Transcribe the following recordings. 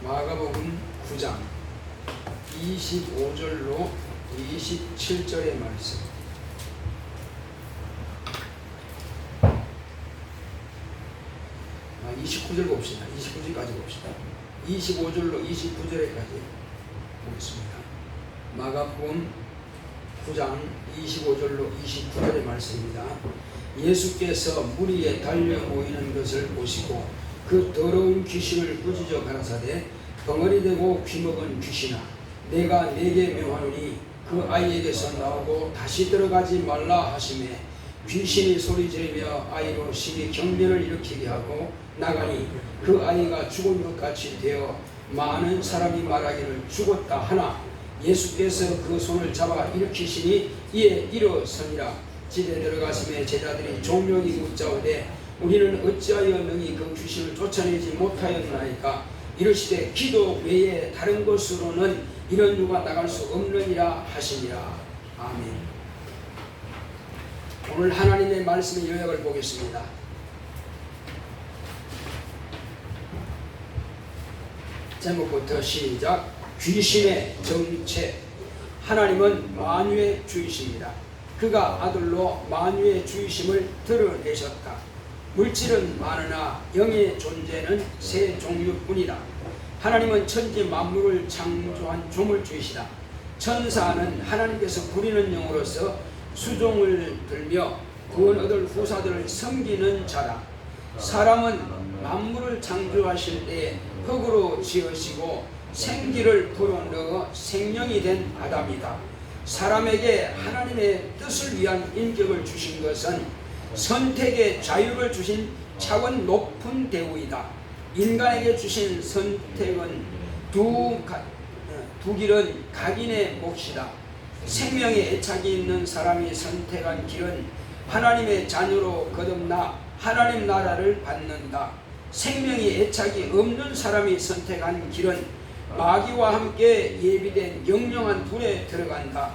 마가복음 9장 25절로 27절의 말씀. 아, 29절 봅시다. 29절까지 봅시다. 25절로 29절까지 보겠습니다. 마가복음 9장 25절로 29절의 말씀입니다. 예수께서 물 위에 달려 모이는 것을 보시고 그 더러운 귀신을 꾸짖어 가라사대 벙어리 되고 귀먹은 귀신아, 내가 네게 명하노니 그 아이에게서 나오고 다시 들어가지 말라 하시매, 귀신이 소리 지르며 아이로 심히 경련을 일으키게 하고 나가니 그 아이가 죽은 것 같이 되어 많은 사람이 말하기를 죽었다 하나, 예수께서 그 손을 잡아 일으키시니 이에 일어서니라. 집에 들어가심에 제자들이 종명이 묻자오되 우리는 어찌하여 능히 그 귀신을 쫓아내지 못하였나이까? 이르시되 기도 외에 다른 것으로는 이런 유가 나갈 수 없느니라 하시니라. 아멘. 오늘 하나님의 말씀의 요약을 보겠습니다. 제목부터 시작. 귀신의 정체. 하나님은 만유의 주이십니다. 그가 아들로 만유의 주이심을 드러내셨다. 물질은 많으나 영의 존재는 세 종류뿐이다. 하나님은 천지 만물을 창조한 조물주이시다. 천사는 하나님께서 부리는 영으로서 수종을 들며 구원 얻을 후사들을 섬기는 자다. 사람은 만물을 창조하실 때에 흙으로 지으시고 생기를 불어넣어 생명이 된 아담이다. 사람에게 하나님의 뜻을 위한 인격을 주신 것은 선택의 자유를 주신 차원 높은 대우이다. 인간에게 주신 선택은 두 길은 각인의 몫이다. 생명에 애착이 있는 사람이 선택한 길은 하나님의 자녀로 거듭나 하나님 나라를 받는다. 생명에 애착이 없는 사람이 선택한 길은 마귀와 함께 예비된 영영한 불에 들어간다.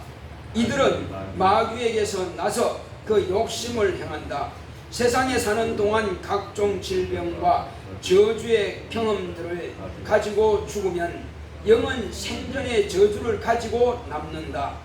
이들은 마귀에게서 나서 그 욕심을 행한다. 세상에 사는 동안 각종 질병과 저주의 경험들을 가지고 죽으면 영은 생전의 저주를 가지고 남는다.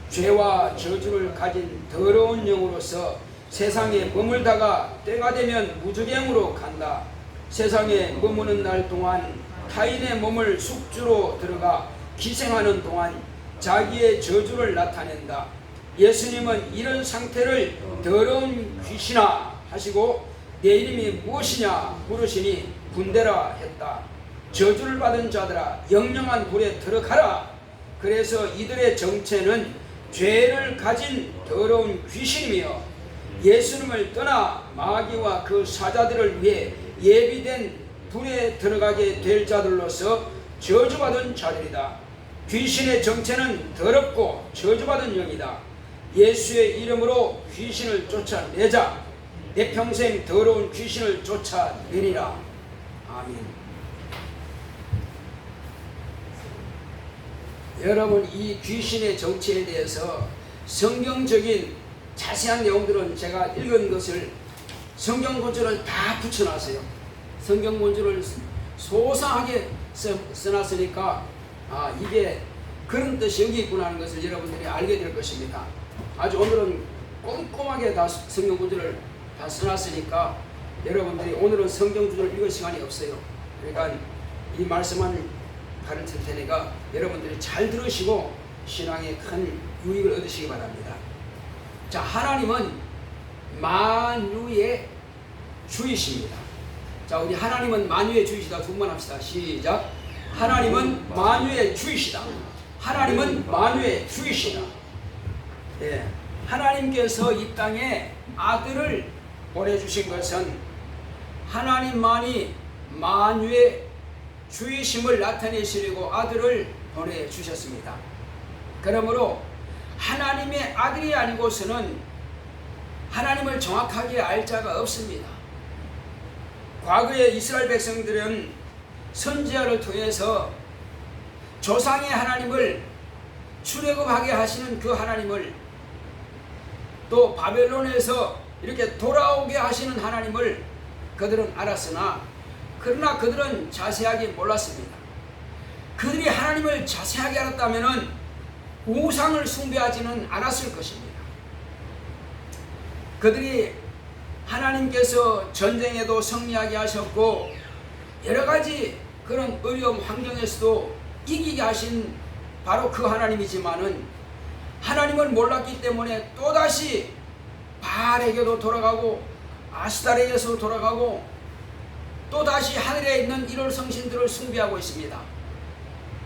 죄와 저주를 가진 더러운 영으로서 세상에 머물다가 때가 되면 무저갱으로 간다. 세상에 머무는 날 동안 타인의 몸을 숙주로 들어가 기생하는 동안 자기의 저주를 나타낸다. 예수님은 이런 상태를 더러운 귀신아 하시고 내 이름이 무엇이냐 물으시니 군대라 했다. 저주를 받은 자들아 영영한 불에 들어가라. 그래서 이들의 정체는 죄를 가진 더러운 귀신이며 예수님을 떠나 마귀와 그 사자들을 위해 예비된 불에 들어가게 될 자들로서 저주받은 자들이다. 귀신의 정체는 더럽고 저주받은 영이다. 예수의 이름으로 귀신을 쫓아내자. 내 평생 더러운 귀신을 쫓아내리라. 아멘. 여러분, 이 귀신의 정체에 대해서 성경적인 자세한 내용들은 제가 읽은 것을 성경 본주를 다 붙여놨어요. 성경 본주를 소상하게 써놨으니까 이게 그런 뜻이 여기 있구나 하는 것을 여러분들이 알게 될 것입니다. 아주 오늘은 꼼꼼하게 다 성경 본주를 다 써놨으니까 여러분들이 오늘은 성경 구절을 읽을 시간이 없어요. 그러니까 이 말씀만 가르칠 테니까 여러분들이 잘 들으시고 신앙에 큰 유익을 얻으시기 바랍니다. 자, 하나님은 만유의 주이십니다. 자, 우리 하나님은 만유의 주이시다 두 번 합시다. 시작. 하나님은 만유의 주이시다. 하나님은 만유의 주이시다. 예, 하나님께서 이 땅에 아들을 보내주신 것은 하나님만이 만유의 주이심을 나타내시려고 아들을 보내주셨습니다. 그러므로 하나님의 아들이 아니고서는 하나님을 정확하게 알 자가 없습니다. 과거에 이스라엘 백성들은 선지자를 통해서 조상의 하나님을 출애굽하게 하시는 그 하나님을, 또 바벨론에서 이렇게 돌아오게 하시는 하나님을 그들은 알았으나 그러나 그들은 자세하게 몰랐습니다. 그들이 하나님을 자세하게 알았다면 우상을 숭배하지는 않았을 것입니다. 그들이 하나님께서 전쟁에도 승리하게 하셨고 여러 가지 그런 어려움 환경에서도 이기게 하신 바로 그 하나님이지만은 하나님을 몰랐기 때문에 또다시 바알에게도 돌아가고 아스타레에서 돌아가고 또다시 하늘에 있는 이런 성신들을 숭배하고 있습니다.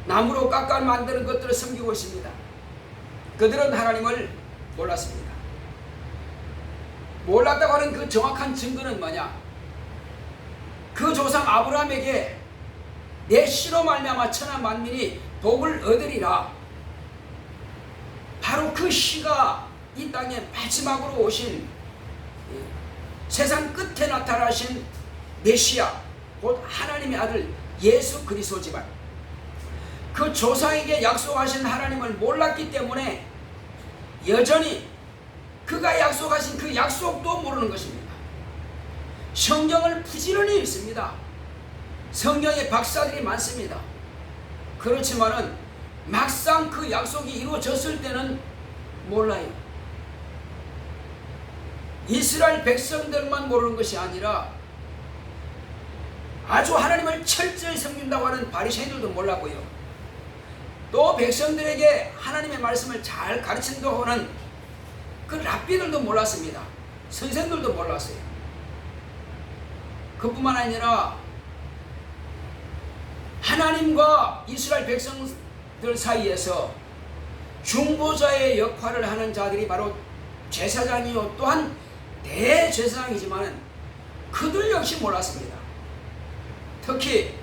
나무로 깎아 만드는 것들을 섬기고 있습니다. 그들은 하나님을 몰랐습니다. 몰랐다고 하는 그 정확한 증거는 뭐냐? 그 조상 아브라함에게 내 씨로 말미암아 천하 만민이 복을 얻으리라. 바로 그 씨가 이 땅에 마지막으로 오신 세상 끝에 나타나신 메시아 곧 하나님의 아들 예수 그리스도지만 그 조상에게 약속하신 하나님을 몰랐기 때문에 여전히 그가 약속하신 그 약속도 모르는 것입니다. 성경을 부지런히 읽습니다. 성경에 박사들이 많습니다. 그렇지만은 막상 그 약속이 이루어졌을 때는 몰라요. 이스라엘 백성들만 모르는 것이 아니라 아주 하나님을 철저히 섬긴다고 하는 바리새인들도 몰랐고요. 또 백성들에게 하나님의 말씀을 잘 가르친다고 하는 그 랍비들도 몰랐습니다. 선생들도 몰랐어요. 그뿐만 아니라 하나님과 이스라엘 백성들 사이에서 중보자의 역할을 하는 자들이 바로 제사장이요 또한 대제사장이지만 그들 역시 몰랐습니다. 특히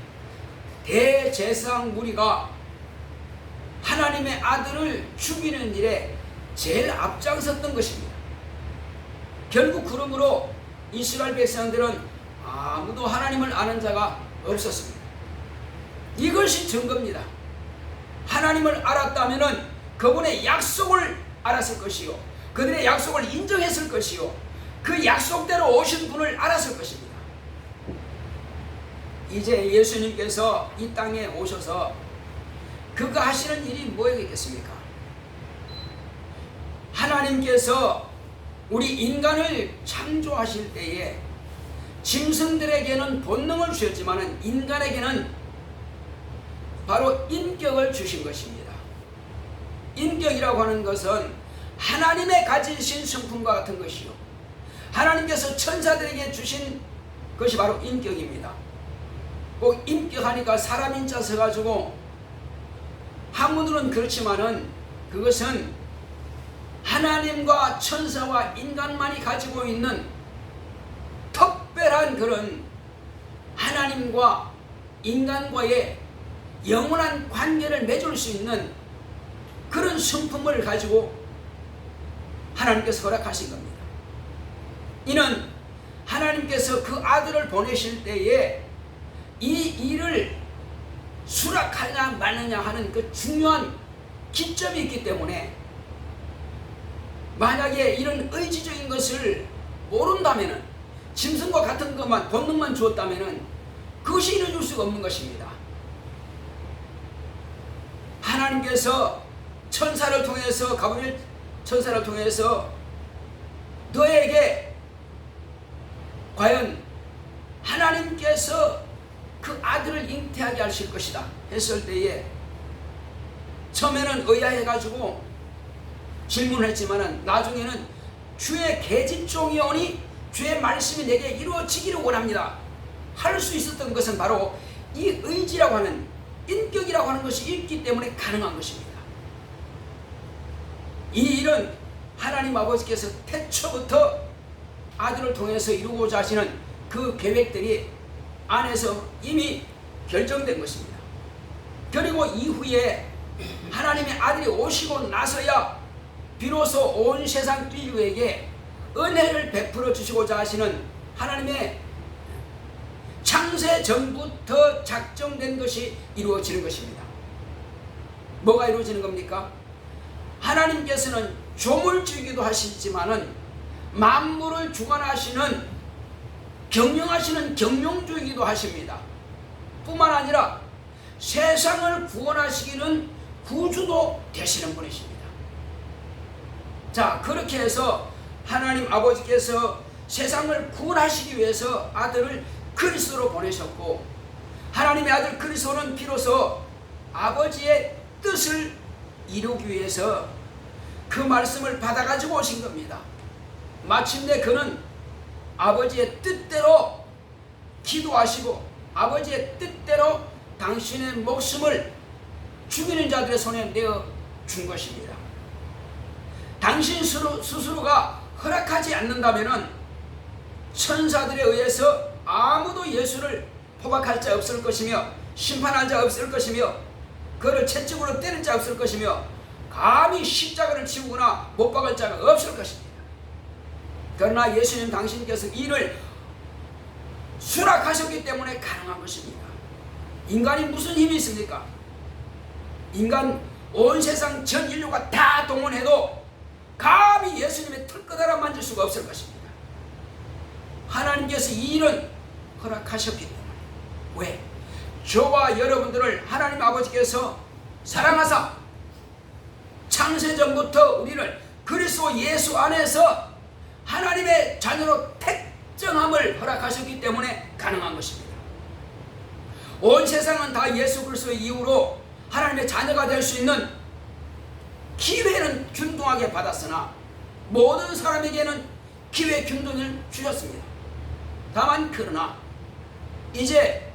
대제사장 무리가 하나님의 아들을 죽이는 일에 제일 앞장섰던 것입니다. 결국 그러므로 이스라엘 백성들은 아무도 하나님을 아는 자가 없었습니다. 이것이 증거입니다. 하나님을 알았다면 그분의 약속을 알았을 것이요 그들의 약속을 인정했을 것이요 그 약속대로 오신 분을 알았을 것입니다. 이제 예수님께서 이 땅에 오셔서 그가 하시는 일이 뭐겠습니까? 하나님께서 우리 인간을 창조하실 때에 짐승들에게는 본능을 주셨지만 인간에게는 바로 인격을 주신 것입니다. 인격이라고 하는 것은 하나님의 가지신 성품과 같은 것이요 하나님께서 천사들에게 주신 것이 바로 인격입니다. 꼭 인격하니까 사람인자 써가지고 한문으로는 그렇지만은 그것은 하나님과 천사와 인간만이 가지고 있는 특별한 그런 하나님과 인간과의 영원한 관계를 맺을 수 있는 그런 성품을 가지고 하나님께서 허락하신 겁니다. 이는 하나님께서 그 아들을 보내실 때에 이 일을 수락하냐 마느냐 하는 그 중요한 기점이 있기 때문에 만약에 이런 의지적인 것을 모른다면 짐승과 같은 것만 본능만 주었다면 그것이 이루어질 수가 없는 것입니다. 하나님께서 천사를 통해서 가브리엘 천사를 통해서 너에게 과연 하나님께서 그 아들을 잉태하게 하실 것이다 했을 때에 처음에는 의아해가지고 질문을 했지만 나중에는 주의 계집종이 오니 주의 말씀이 내게 이루어지기를 원합니다 할 수 있었던 것은 바로 이 의지라고 하는 인격이라고 하는 것이 있기 때문에 가능한 것입니다. 이 일은 하나님 아버지께서 태초부터 아들을 통해서 이루고자 하시는 그 계획들이 안에서 이미 결정된 것입니다. 그리고 이후에 하나님의 아들이 오시고 나서야 비로소 온 세상 인류에게 은혜를 베풀어 주시고자 하시는 하나님의 창세 전부터 작정된 것이 이루어지는 것입니다. 뭐가 이루어지는 겁니까? 하나님께서는 조물주이기도 하시지만은 만물을 주관하시는 경영하시는 경영주이기도 하십니다. 뿐만 아니라 세상을 구원하시기는 구주도 되시는 분이십니다. 자, 그렇게 해서 하나님 아버지께서 세상을 구원하시기 위해서 아들을 그리스도로 보내셨고, 하나님의 아들 그리스도는 비로소 아버지의 뜻을 이루기 위해서 그 말씀을 받아가지고 오신 겁니다. 마침내 그는 아버지의 뜻대로 기도하시고 아버지의 뜻대로 당신의 목숨을 죽이는 자들의 손에 내어 준 것입니다. 당신 스스로가 허락하지 않는다면 천사들에 의해서 아무도 예수를 포박할 자 없을 것이며 심판할 자 없을 것이며 그를 채찍으로 때릴 자 없을 것이며 감히 십자가를 치우거나 못 박을 자가 없을 것입니다. 그러나 예수님 당신께서 이를 수락하셨기 때문에 가능한 것입니다. 인간이 무슨 힘이 있습니까? 인간 온 세상 전 인류가 다 동원해도 감히 예수님의 털끝 하나 만질 수가 없을 것입니다. 하나님께서 이 일은 허락하셨기 때문에. 왜? 저와 여러분들을 하나님 아버지께서 사랑하사 창세전부터 우리를 그리스도 예수 안에서 하나님의 자녀로 택정함을 허락하셨기 때문에 가능한 것입니다. 온 세상은 다 예수 그리스도의 이후로 하나님의 자녀가 될 수 있는 기회는 균등하게 받았으나 모든 사람에게는 기회 균등을 주셨습니다. 다만 그러나 이제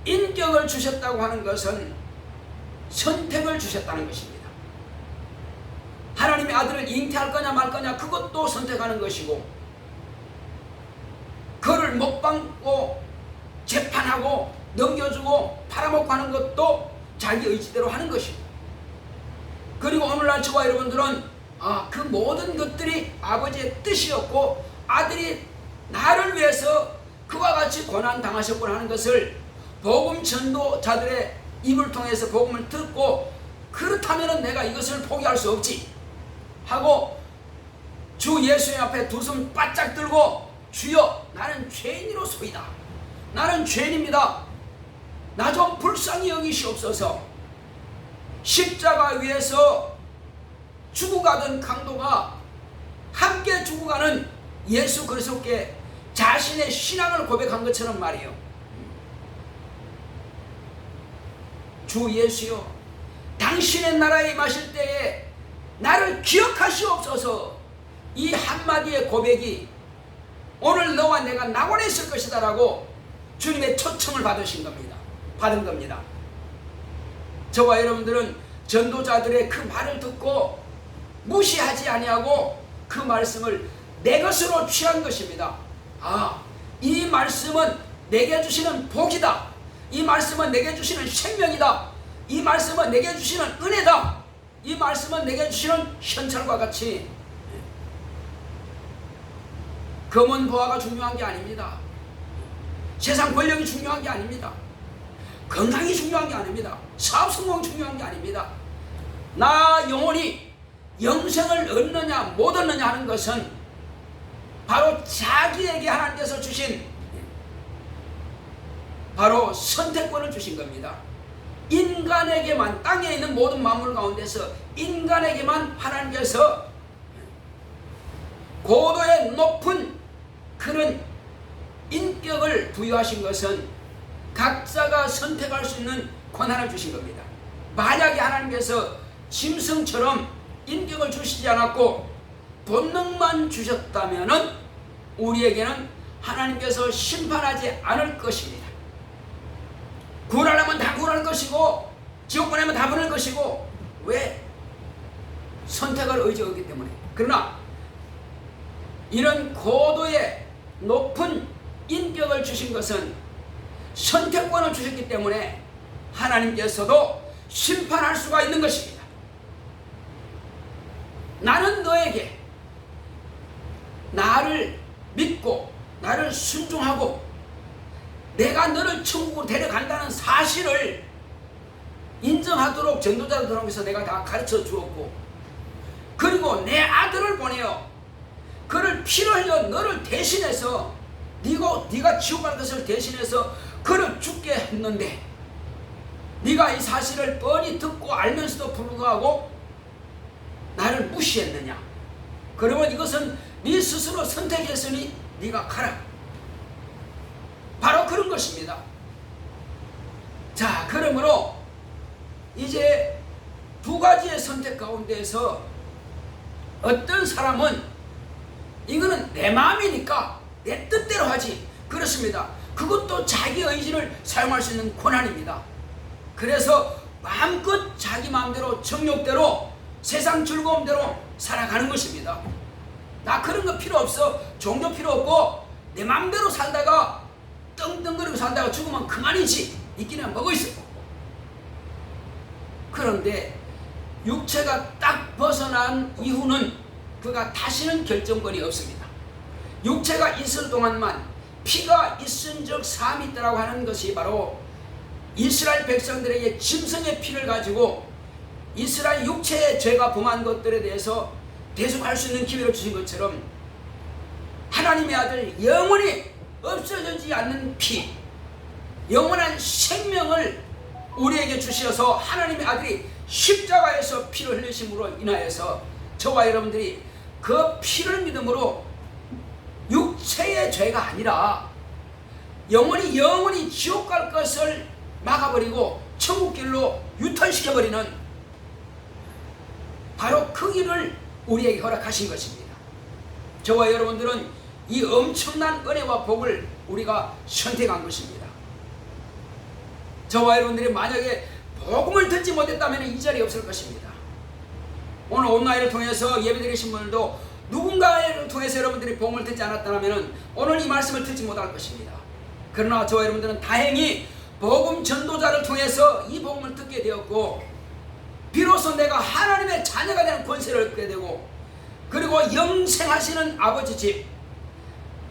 인격을 주셨다고 하는 것은 선택을 주셨다는 것입니다. 하나님의 아들을 잉태할 거냐 말 거냐 그것도 선택하는 것이고, 그를 못 박고 재판하고 넘겨주고 팔아먹고 하는 것도 자기 의지대로 하는 것이고, 그리고 오늘날 저와 여러분들은 그 모든 것들이 아버지의 뜻이었고 아들이 나를 위해서 그와 같이 고난당하셨구나 하는 것을 복음 전도자들의 입을 통해서 복음을 듣고, 그렇다면 내가 이것을 포기할 수 없지 하고 주 예수님 앞에 두 손 바짝 들고 주여 나는 죄인이로소이다. 나는 죄인입니다. 나 좀 불쌍히 여기시옵소서. 십자가 위에서 죽어가던 강도가 함께 죽어가는 예수 그리스도께 자신의 신앙을 고백한 것처럼 말이에요. 주 예수여, 당신의 나라에 임하실 때에 나를 기억하시옵소서. 이 한마디의 고백이 오늘 너와 내가 낙원에 있을 것이다 라고 주님의 초청을 받은 겁니다. 저와 여러분들은 전도자들의 그 말을 듣고 무시하지 아니하고 그 말씀을 내 것으로 취한 것입니다. 이 말씀은 내게 주시는 복이다. 이 말씀은 내게 주시는 생명이다. 이 말씀은 내게 주시는 은혜다. 이 말씀은 내게 주시는 현찰과 같이 검은 보화가 중요한 게 아닙니다. 세상 권력이 중요한 게 아닙니다. 건강이 중요한 게 아닙니다. 사업 성공이 중요한 게 아닙니다. 나 영혼이 영생을 얻느냐 못 얻느냐 하는 것은 바로 자기에게 하나님께서 주신 바로 선택권을 주신 겁니다. 인간에게만, 땅에 있는 모든 만물 가운데서 인간에게만 하나님께서 고도의 높은 그런 인격을 부여하신 것은 각자가 선택할 수 있는 권한을 주신 겁니다. 만약에 하나님께서 짐승처럼 인격을 주시지 않았고 본능만 주셨다면 우리에게는 하나님께서 심판하지 않을 것입니다. 구원하려면 다 구원할 것이고 지옥 보내면 다 보낼 것이고, 왜? 선택을 의지하기 때문에. 그러나 이런 고도의 높은 인격을 주신 것은 선택권을 주셨기 때문에 하나님께서도 심판할 수가 있는 것입니다. 나는 너에게 나를 믿고 나를 순종하고 내가 너를 천국으로 데려간다는 사실을 인정하도록 전도자를 통해서 내가 다 가르쳐 주었고, 그리고 내 아들을 보내어 그를 피로 흘려 너를 대신해서 네가 지옥 갈 것을 대신해서 그를 죽게 했는데 네가 이 사실을 뻔히 듣고 알면서도 불구하고 나를 무시했느냐? 그러면 이것은 네 스스로 선택했으니 네가 가라. 바로 그런 것입니다. 자, 그러므로 이제 두 가지의 선택 가운데에서 어떤 사람은 이거는 내 마음이니까 내 뜻대로 하지. 그렇습니다. 그것도 자기 의지를 사용할 수 있는 권한입니다. 그래서 마음껏 자기 마음대로 정욕대로 세상 즐거움대로 살아가는 것입니다. 나 그런 거 필요 없어. 종교 필요 없고 내 마음대로 살다가 떵떵거리고 살다가 죽으면 그만이지. 있기는 먹어 있어. 그런데 육체가 딱 벗어난 이후는 그가 다시는 결정권이 없습니다. 육체가 있을 동안만 피가 있은 적 사함이 있다고 하는 것이 바로 이스라엘 백성들에게 짐승의 피를 가지고 이스라엘 육체의 죄가 범한 것들에 대해서 대속할 수 있는 기회를 주신 것처럼 하나님의 아들 영원히 없어지지 않는 피, 영원한 생명을 우리에게 주셔서 하나님의 아들이 십자가에서 피를 흘리심으로 인하여서 저와 여러분들이 그 피를 믿음으로 육체의 죄가 아니라 영원히 지옥 갈 것을 막아버리고 천국길로 유턴시켜버리는 바로 그 길을 우리에게 허락하신 것입니다. 저와 여러분들은 이 엄청난 은혜와 복을 우리가 선택한 것입니다. 저와 여러분들이 만약에 복음을 듣지 못했다면 이 자리에 없을 것입니다. 오늘 온라인을 통해서 예배드리신 분들도 누군가를 통해서 여러분들이 복음을 듣지 않았다면 오늘 이 말씀을 듣지 못할 것입니다. 그러나 저와 여러분들은 다행히 복음 전도자를 통해서 이 복음을 듣게 되었고 비로소 내가 하나님의 자녀가 되는 권세를 얻게 되고 그리고 영생하시는 아버지 집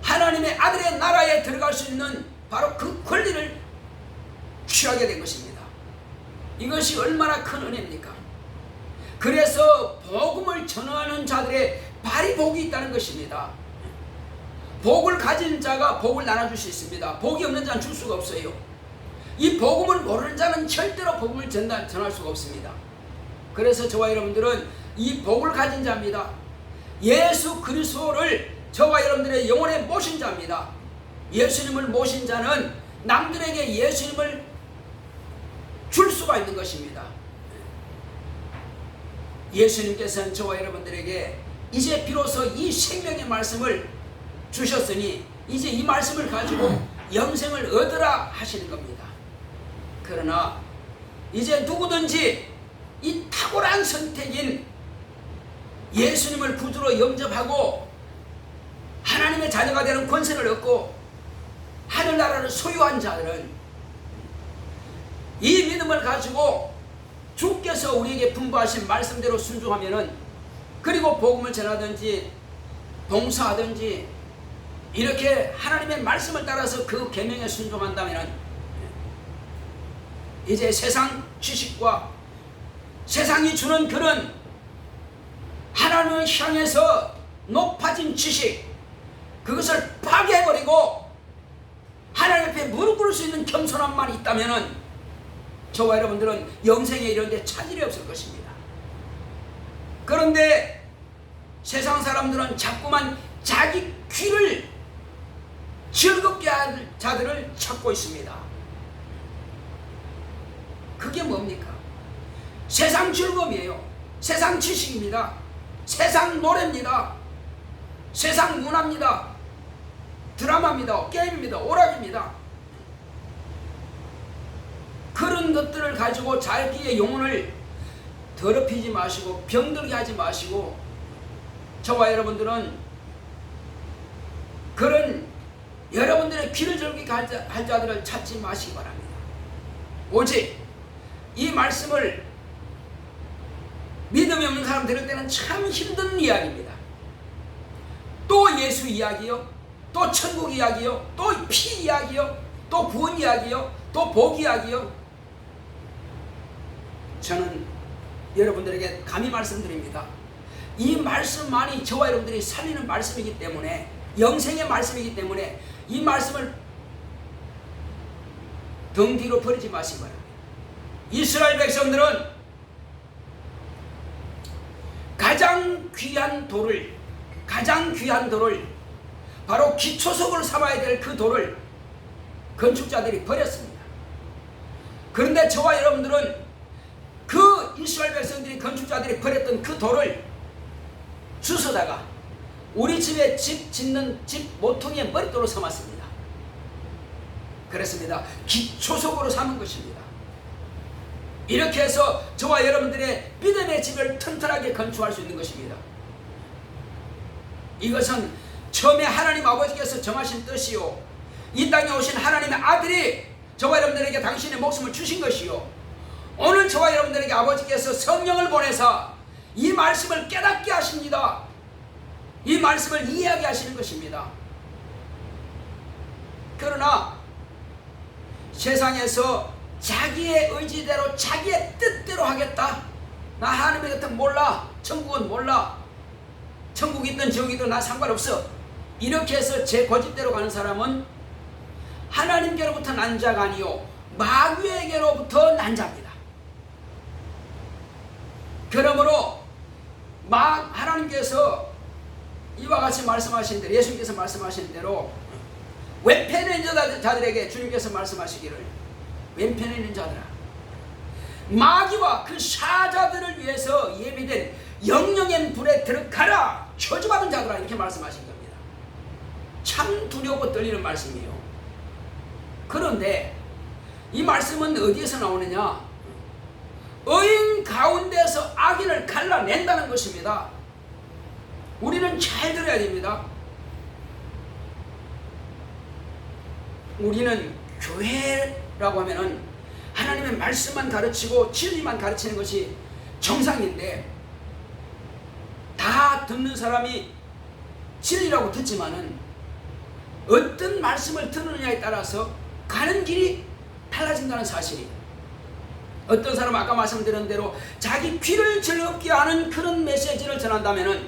하나님의 아들의 나라에 들어갈 수 있는 바로 그 권리를 취하게 된 것입니다. 이것이 얼마나 큰 은혜입니까? 그래서 복음을 전하는 자들의 발이 복이 있다는 것입니다. 복을 가진 자가 복을 나눠줄 수 있습니다. 복이 없는 자는 줄 수가 없어요. 이 복음을 모르는 자는 절대로 복음을 전할 수가 없습니다. 그래서 저와 여러분들은 이 복을 가진 자입니다. 예수 그리스도를 저와 여러분들의 영혼에 모신 자입니다. 예수님을 모신 자는 남들에게 예수님을 줄 수가 있는 것입니다. 예수님께서는 저와 여러분들에게 이제 비로소 이 생명의 말씀을 주셨으니 이제 이 말씀을 가지고 영생을 얻으라 하시는 겁니다. 그러나 이제 누구든지 이 탁월한 선택인 예수님을 구주로 영접하고 하나님의 자녀가 되는 권세를 얻고 하늘나라를 소유한 자들은 이 믿음을 가지고 주께서 우리에게 분부하신 말씀대로 순종하면은 그리고 복음을 전하든지 봉사하든지 이렇게 하나님의 말씀을 따라서 그 계명에 순종한다면은 이제 세상 지식과 세상이 주는 그런 하나님을 향해서 높아진 지식 그것을 파괴해버리고 하나님 앞에 무릎 꿇을 수 있는 겸손함만 있다면은 저와 여러분들은 영생에 이런 데 차질이 없을 것입니다. 그런데 세상 사람들은 자꾸만 자기 귀를 즐겁게 할 자들을 찾고 있습니다. 그게 뭡니까? 세상 즐거움이에요. 세상 지식입니다. 세상 노래입니다. 세상 문화입니다. 드라마입니다. 게임입니다. 오락입니다. 그런 것들을 가지고 자기의 영혼을 더럽히지 마시고 병들게 하지 마시고 저와 여러분들은 그런 여러분들의 귀를 즐기게 할 자들을 찾지 마시기 바랍니다. 오직 이 말씀을 믿음이 없는 사람 들을 때는 참 힘든 이야기입니다. 또 예수 이야기요, 또 천국 이야기요, 또 피 이야기요, 또 구원 이야기요, 또 복 이야기요. 저는 여러분들에게 감히 말씀드립니다. 이 말씀만이 저와 여러분들이 살리는 말씀이기 때문에 영생의 말씀이기 때문에 이 말씀을 등 뒤로 버리지 마시기 바랍니다. 이스라엘 백성들은 가장 귀한 돌을 바로 기초석으로 삼아야 될 그 돌을 건축자들이 버렸습니다. 그런데 저와 여러분들은 그 이스라엘 백성들이 건축자들이 버렸던 그 돌을 주워다가 우리 집에 집 짓는 집 모퉁이의 머릿돌로 삼았습니다. 그렇습니다. 기초석으로 삼은 것입니다. 이렇게 해서 저와 여러분들의 믿음의 집을 튼튼하게 건축할 수 있는 것입니다. 이것은 처음에 하나님 아버지께서 정하신 뜻이요, 이 땅에 오신 하나님의 아들이 저와 여러분들에게 당신의 목숨을 주신 것이요, 오늘 저와 여러분들에게 아버지께서 성령을 보내서 이 말씀을 깨닫게 하십니다. 이 말씀을 이해하게 하시는 것입니다. 그러나 세상에서 자기의 의지대로 자기의 뜻대로 하겠다, 나 하나님의 뜻은 몰라, 천국은 몰라, 천국이 있든 지옥이든 나 상관없어, 이렇게 해서 제 고집대로 가는 사람은 하나님께로부터 난 자가 아니요 마귀에게로부터 난 자입니다. 그러므로 하나님께서 이와 같이 말씀하신 대로, 예수님께서 말씀하신 대로 왼편에 있는 자들에게 주님께서 말씀하시기를, 왼편에 있는 자들아, 마귀와 그 사자들을 위해서 예비된 영영의 불에 들어가라, 저주받은 자들아, 이렇게 말씀하신 겁니다. 참 두려워 떨리는 말씀이에요. 그런데 이 말씀은 어디에서 나오느냐? 의인 가운데서 악인을 갈라낸다는 것입니다. 우리는 잘 들어야 됩니다. 우리는 교회라고 하면은 하나님의 말씀만 가르치고 진리만 가르치는 것이 정상인데, 다 듣는 사람이 진리라고 듣지만은 어떤 말씀을 듣느냐에 따라서 가는 길이 달라진다는 사실이, 어떤 사람은 아까 말씀드린 대로 자기 귀를 즐겁게 하는 그런 메시지를 전한다면은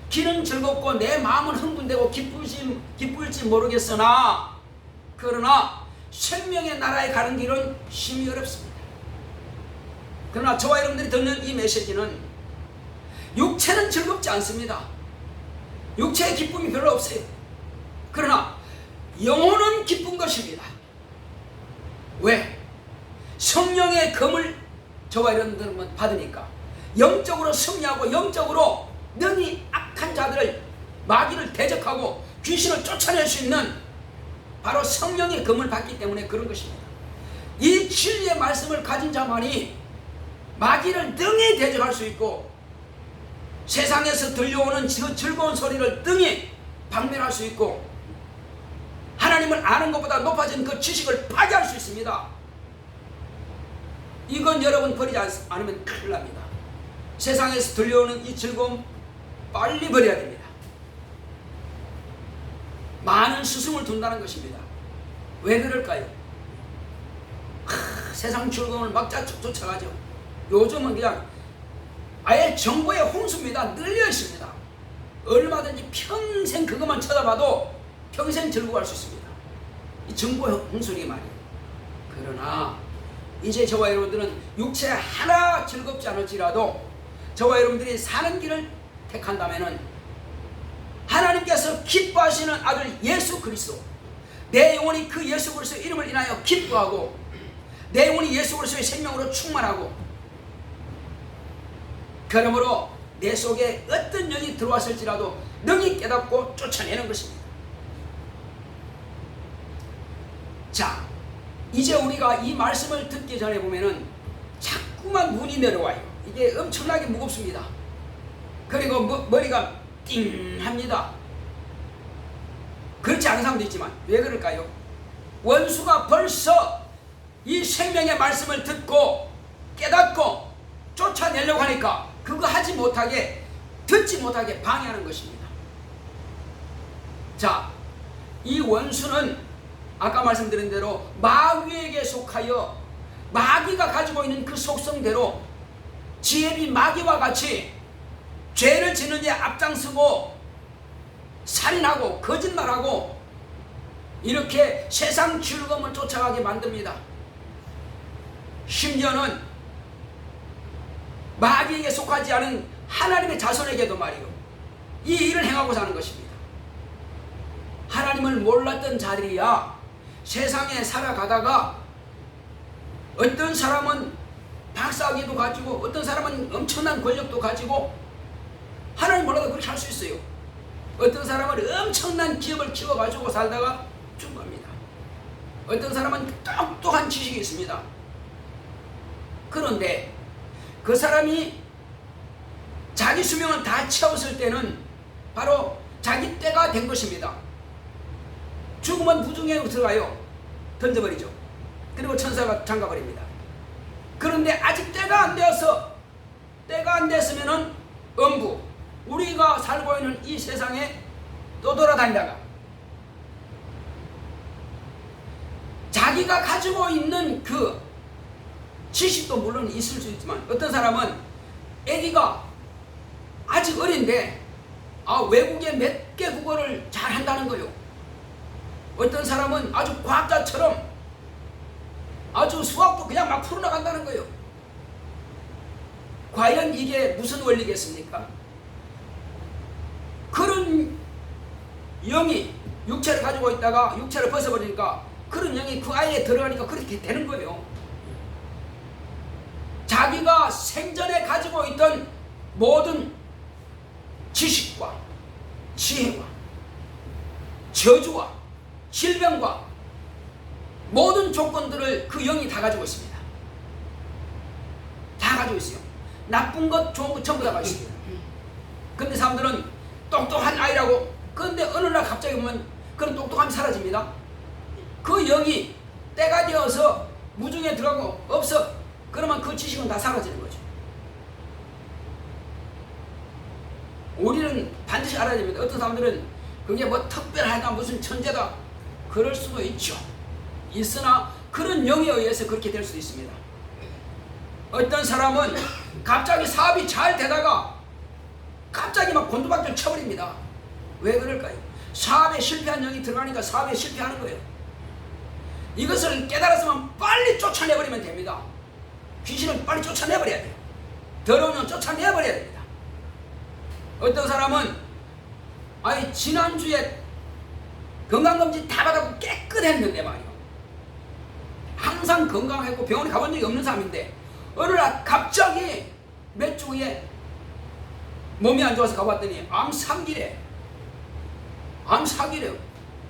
귀는 즐겁고 내 마음은 흥분되고 기쁠지 모르겠으나, 그러나 생명의 나라에 가는 길은 심히 어렵습니다. 그러나 저와 여러분들이 듣는 이 메시지는 육체는 즐겁지 않습니다. 육체의 기쁨이 별로 없어요. 그러나 영혼은 기쁜 것입니다. 왜? 성령의 검을 저와 여러분들은 받으니까 영적으로 승리하고 영적으로 능히 악한 자들을, 마귀를 대적하고 귀신을 쫓아낼 수 있는 바로 성령의 검을 받기 때문에 그런 것입니다. 이 진리의 말씀을 가진 자만이 마귀를 능히 대적할 수 있고, 세상에서 들려오는 그 즐거운 소리를 능히 박멸할 수 있고, 하나님을 아는 것보다 높아진 그 지식을 파괴할 수 있습니다. 이건 여러분 버리지 않으면 큰일 납니다. 세상에서 들려오는 이 즐거움 빨리 버려야 됩니다. 많은 스승을 둔다는 것입니다. 왜 그럴까요? 세상 즐거움을 막 쫓아가죠. 요즘은 그냥 아예 정보의 홍수입니다. 늘려 있습니다. 얼마든지 평생 그것만 쳐다봐도 평생 즐거워할 수 있습니다. 이 정보의 홍수니 말이에요. 그러나 이제 저와 여러분들은 육체 하나 즐겁지 않을지라도 저와 여러분들이 사는 길을 택한다면은 하나님께서 기뻐하시는 아들 예수 그리스도, 내 영혼이 그 예수 그리스도의 이름을 인하여 기뻐하고, 내 영혼이 예수 그리스도의 생명으로 충만하고, 그러므로 내 속에 어떤 영이 들어왔을지라도 능히 깨닫고 쫓아내는 것입니다. 자, 이제 우리가 이 말씀을 듣기 전에 보면은 자꾸만 눈이 내려와요. 이게 엄청나게 무겁습니다. 그리고 머리가 띵합니다. 그렇지 않은 사람도 있지만 왜 그럴까요? 원수가 벌써 이 생명의 말씀을 듣고 깨닫고 쫓아내려고 하니까 그거 하지 못하게, 듣지 못하게 방해하는 것입니다. 자, 이 원수는 아까 말씀드린 대로 마귀에게 속하여 마귀가 가지고 있는 그 속성대로 지혜비 마귀와 같이 죄를 짓는 데 앞장서고 살인하고 거짓말하고 이렇게 세상 즐거움을 쫓아가게 만듭니다. 심지어는 마귀에게 속하지 않은 하나님의 자손에게도 말이요, 이 일을 행하고 사는 것입니다. 하나님을 몰랐던 자들이야 세상에 살아가다가 어떤 사람은 박사학위도 가지고 어떤 사람은 엄청난 권력도 가지고 하나님 몰라도 그렇게 할 수 있어요. 어떤 사람은 엄청난 기업을 키워가지고 살다가 죽습니다. 어떤 사람은 똑똑한 지식이 있습니다. 그런데 그 사람이 자기 수명을 다 채웠을 때는 바로 자기 때가 된 것입니다. 죽으면 무중에 들어가요. 던져버리죠. 그리고 천사가 잠가버립니다. 그런데 아직 때가 안 되어서, 때가 안 됐으면은 음부, 우리가 살고 있는 이 세상에 또 돌아다니다가 자기가 가지고 있는 그 지식도 물론 있을 수 있지만, 어떤 사람은 아기가 아직 어린데 외국의 몇 개 국어를 잘 한다는 거요. 어떤 사람은 아주 과학자처럼 아주 수학도 그냥 막 풀어나간다는 거예요. 과연 이게 무슨 원리겠습니까? 그런 영이 육체를 가지고 있다가 육체를 벗어버리니까 그런 영이 그 아이에 들어가니까 그렇게 되는 거예요. 자기가 생전에 가지고 있던 모든 지식과 지혜와 저주와 질병과 모든 조건들을 그 영이 다 가지고 있습니다. 다 가지고 있어요. 나쁜 것 좋은 것 전부 다 가지고 있습니다. 근데 사람들은 똑똑한 아이라고, 그런데 어느 날 갑자기 보면 그런 똑똑함이 사라집니다. 그 영이 때가 되어서 무중에 들어가고 없어, 그러면 그 지식은 다 사라지는 거죠. 우리는 반드시 알아야 됩니다. 어떤 사람들은 그게 뭐 특별하다, 무슨 천재다, 그럴 수도 있죠. 있으나 그런 영에 의해서 그렇게 될 수도 있습니다. 어떤 사람은 갑자기 사업이 잘 되다가 갑자기 막 곤두박질 쳐버립니다. 왜 그럴까요? 사업에 실패한 영이 들어가니까 사업에 실패하는 거예요. 이것을 깨달았으면 빨리 쫓아내버리면 됩니다. 귀신은 빨리 쫓아내버려야 돼요. 더러운 영 쫓아내버려야 됩니다. 어떤 사람은 지난주에 건강검진 다 받았고 깨끗했는데 말이요, 항상 건강했고 병원에 가본 적이 없는 사람인데 어느 날 갑자기 몇 주 후에 몸이 안 좋아서 가봤더니 암 3기래. 암 4기래요.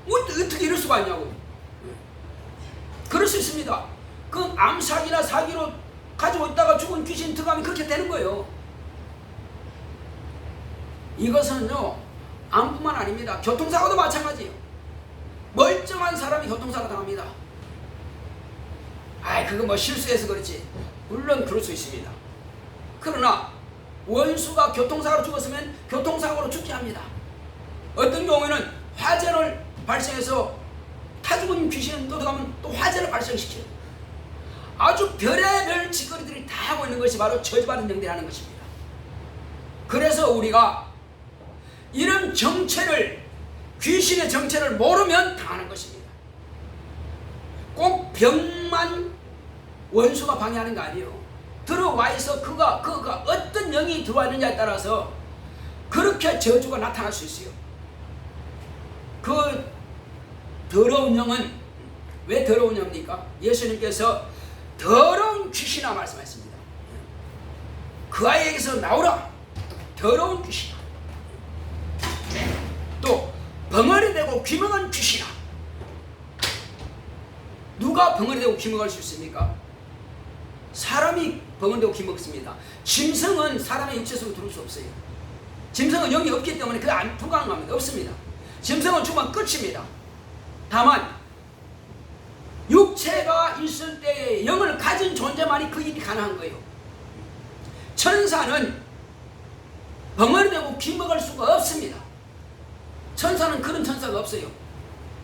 어떻게 이럴 수가 있냐고. 그럴 수 있습니다. 그 암 4기나 4기로 가지고 있다가 죽은 귀신 들어가면 그렇게 되는 거예요. 이것은요, 암뿐만 아닙니다. 교통사고도 마찬가지예요. 멀쩡한 사람이 교통사고 당합니다. 그거 뭐 실수해서 그렇지. 물론 그럴 수 있습니다. 그러나 원수가 교통사고로 죽었으면 교통사고로 죽게 합니다. 어떤 경우에는 화재를 발생해서 타 죽은 귀신은 또 들어가면 또 화재를 발생시켜요. 아주 별의별 짓거리들이 다 하고 있는 것이 바로 저주받은 영들이 하는 것입니다. 그래서 우리가 이런 정체를, 귀신의 정체를 모르면 당하는 것입니다. 꼭 병만 원수가 방해하는 거 아니에요. 들어와 있어 그가 어떤 영이 들어와 있느냐에 따라서 그렇게 저주가 나타날 수 있어요. 그 더러운 영은 왜 더러운 영입니까? 예수님께서 더러운 귀신아 말씀하셨습니다. 그 아이에게서 나오라, 더러운 귀신아. 또 벙어리 되고 귀먹은 귀신아. 누가 벙어리 되고 귀먹을 수 있습니까? 사람이 벙어리 되고 귀먹습니다. 짐승은 사람의 육체 속에 들어올 수 없어요. 짐승은 영이 없기 때문에 그게 불가능합니다. 없습니다. 짐승은 죽으면 끝입니다. 다만 육체가 있을 때에 영을 가진 존재만이 그 일이 가능한 거예요. 천사는 벙어리 되고 귀먹을 수가 없습니다. 천사는 그런 천사가 없어요.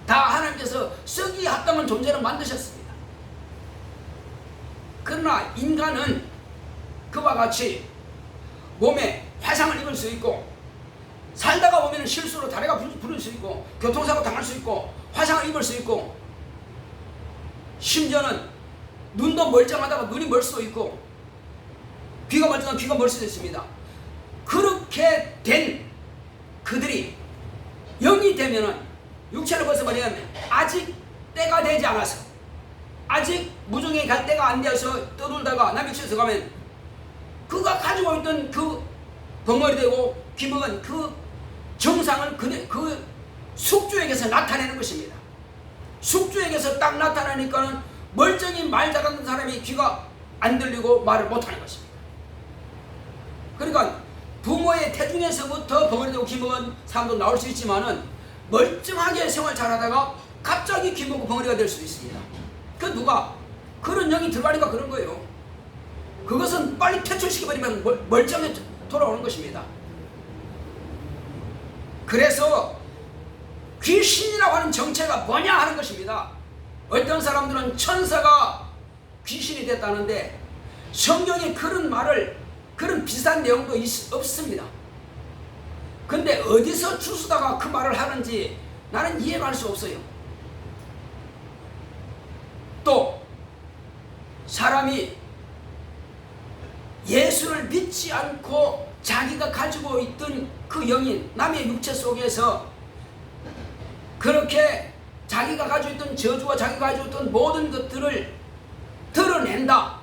다 하나님께서 쓰기에 합당한 존재를 만드셨습니다. 그러나 인간은 그와 같이 몸에 화상을 입을 수 있고, 살다가 보면 실수로 다리가 부를 수 있고, 교통사고 당할 수 있고, 화상을 입을 수 있고, 심지어는 눈도 멀쩡하다가 눈이 멀 수도 있고, 귀가 멀쩡하다가 귀가 멀 수도 있습니다. 그렇게 된 그들이 영이 되면은, 육체를 벗어버리면 아직 때가 되지 않아서, 아직 무중에 갈 때가 안 되어서 떠돌다가 남의 집에서 가면 그가 가지고 있던 그 벙어리 되고 귀먹은 그 정상을 그 숙주에게서 나타내는 것입니다. 숙주에게서 딱 나타나니까는 멀쩡히 말 잘하는 사람이 귀가 안 들리고 말을 못하는 것입니다. 그러니까 부모의 태중에서부터 벙어리 되고 귀먹은 사람도 나올 수 있지만은 멀쩡하게 생활 잘하다가 갑자기 귀먹고 벙어리가 될 수도 있습니다. 그 누가 그런 영이 들어가니까 그런 거예요. 그것은 빨리 퇴출시켜버리면 멀쩡히 돌아오는 것입니다. 그래서 귀신이라고 하는 정체가 뭐냐 하는 것입니다. 어떤 사람들은 천사가 귀신이 됐다는데 성경에 그런 말을, 그런 비슷한 내용도 없습니다. 근데 어디서 주스다가 그 말을 하는지 나는 이해가 할 수 없어요. 또 사람이 예수를 믿지 않고 자기가 가지고 있던 그 영인, 남의 육체 속에서 그렇게 자기가 가지고 있던 저주와 자기가 가지고 있던 모든 것들을 드러낸다.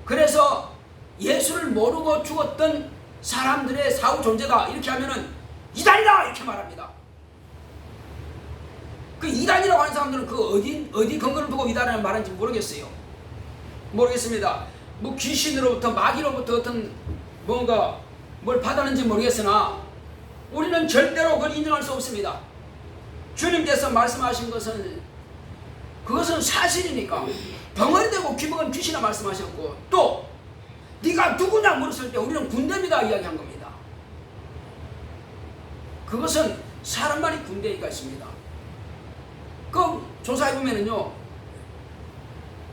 그래서 예수를 모르고 죽었던 사람들의 사후 존재다. 이렇게 하면은 이단이다! 이렇게 말합니다. 그 이단이라고 하는 사람들은 그 어디 근거를 두고 이단이라는 말인지 모르겠어요. 모르겠습니다. 뭐 귀신으로부터, 마귀로부터 어떤 뭔가 뭘 받았는지 모르겠으나 우리는 절대로 그걸 인정할 수 없습니다. 주님께서 말씀하신 것은 그것은 사실이니까. 벙어리 되고 귀먹은 귀신이라 말씀하셨고, 또 네가 누구냐 물었을 때 우리는 군대입니다 이야기한 겁니다. 그것은 사람만이 군대가 있습니다. 그 조사해보면은요,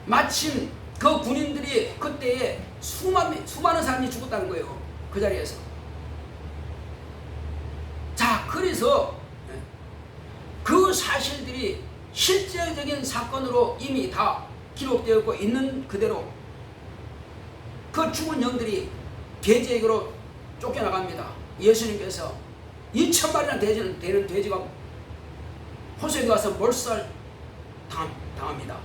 마침 그 군인들이 그때에 수많은 사람이 죽었다는 거예요. 그 자리에서. 자, 그래서 그 사실들이 실제적인 사건으로 이미 다 기록되었고 있는 그대로 그 죽은 영들이 돼지에게로 쫓겨나갑니다. 예수님께서 2000마리나 되는 돼지가 호수에 가서 몰살 당합니다.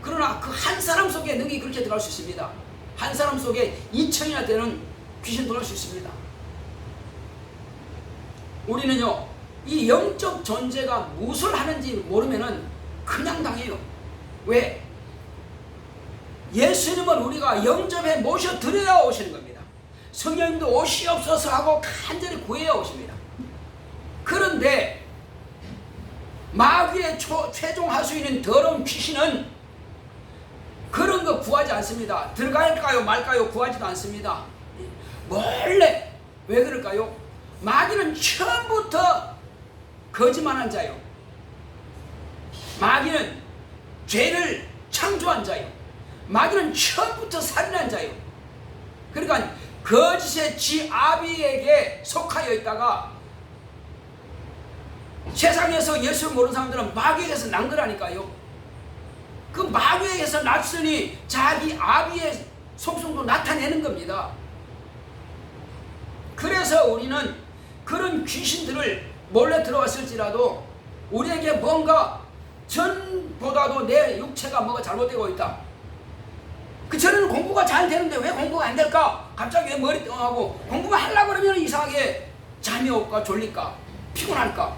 그러나 그 한 사람 속에 능이 그렇게 들어갈 수 있습니다. 한 사람 속에 2000이나 되는 귀신 들어갈 수 있습니다. 우리는요, 이 영적 존재가 무엇을 하는지 모르면은 그냥 당해요. 왜? 예수님은 우리가 영접해 모셔드려야 오시는 겁니다. 성령님도 오시옵소서 하고 간절히 구해야 오십니다. 그런데 마귀의 최종 하수인인 더러운 귀신은 그런 거 구하지 않습니다. 들어갈까요 말까요 구하지도 않습니다. 몰래. 왜 그럴까요? 마귀는 처음부터 거짓말한 자요. 마귀는 죄를 창조한 자요. 마귀는 처음부터 살인한 자요. 그러니까 거짓의 지아비에게 속하여 있다가 세상에서 예수를 모르는 사람들은 마귀에게서 난 거라니까요. 그 마귀에게서 났으니 자기 아비의 속성도 나타내는 겁니다. 그래서 우리는 그런 귀신들을 몰래 들어왔을지라도 우리에게 뭔가 전보다도 내 육체가 뭐가 잘못되고 있다. 그 전에는 공부가 잘 되는데 왜 공부가 안 될까? 갑자기 왜 머리 띵하고 공부가 하려고 그러면 이상하게 잠이 올까 졸릴까 피곤할까?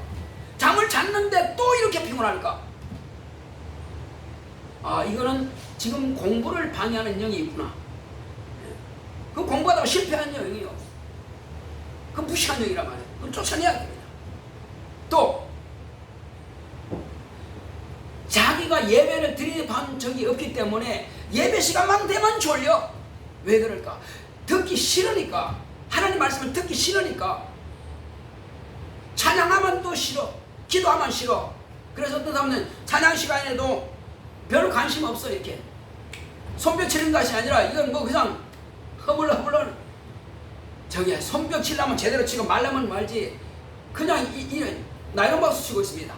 잠을 잤는데 또 이렇게 피곤할까? 아, 이거는 지금 공부를 방해하는 영이 있구나. 그 공부하다가 실패한 영이요. 그 무시한 영이란 말이에요. 그건 쫓아내야 됩니다. 또 자기가 예배를 드리는 적이 없기 때문에 예배 시간만 되면 졸려. 왜 그럴까? 듣기 싫으니까. 하나님 말씀을 듣기 싫으니까. 찬양하면 또 싫어. 기도하면 싫어. 그래서 어떤 사람은 찬양 시간에도 별 관심 없어. 이렇게 손뼉 치는 것이 아니라 이건 뭐 그냥 허물허물 저기 손뼉 치려면 제대로 치고 말라면 말지 그냥 나이런 박수 치고 있습니다.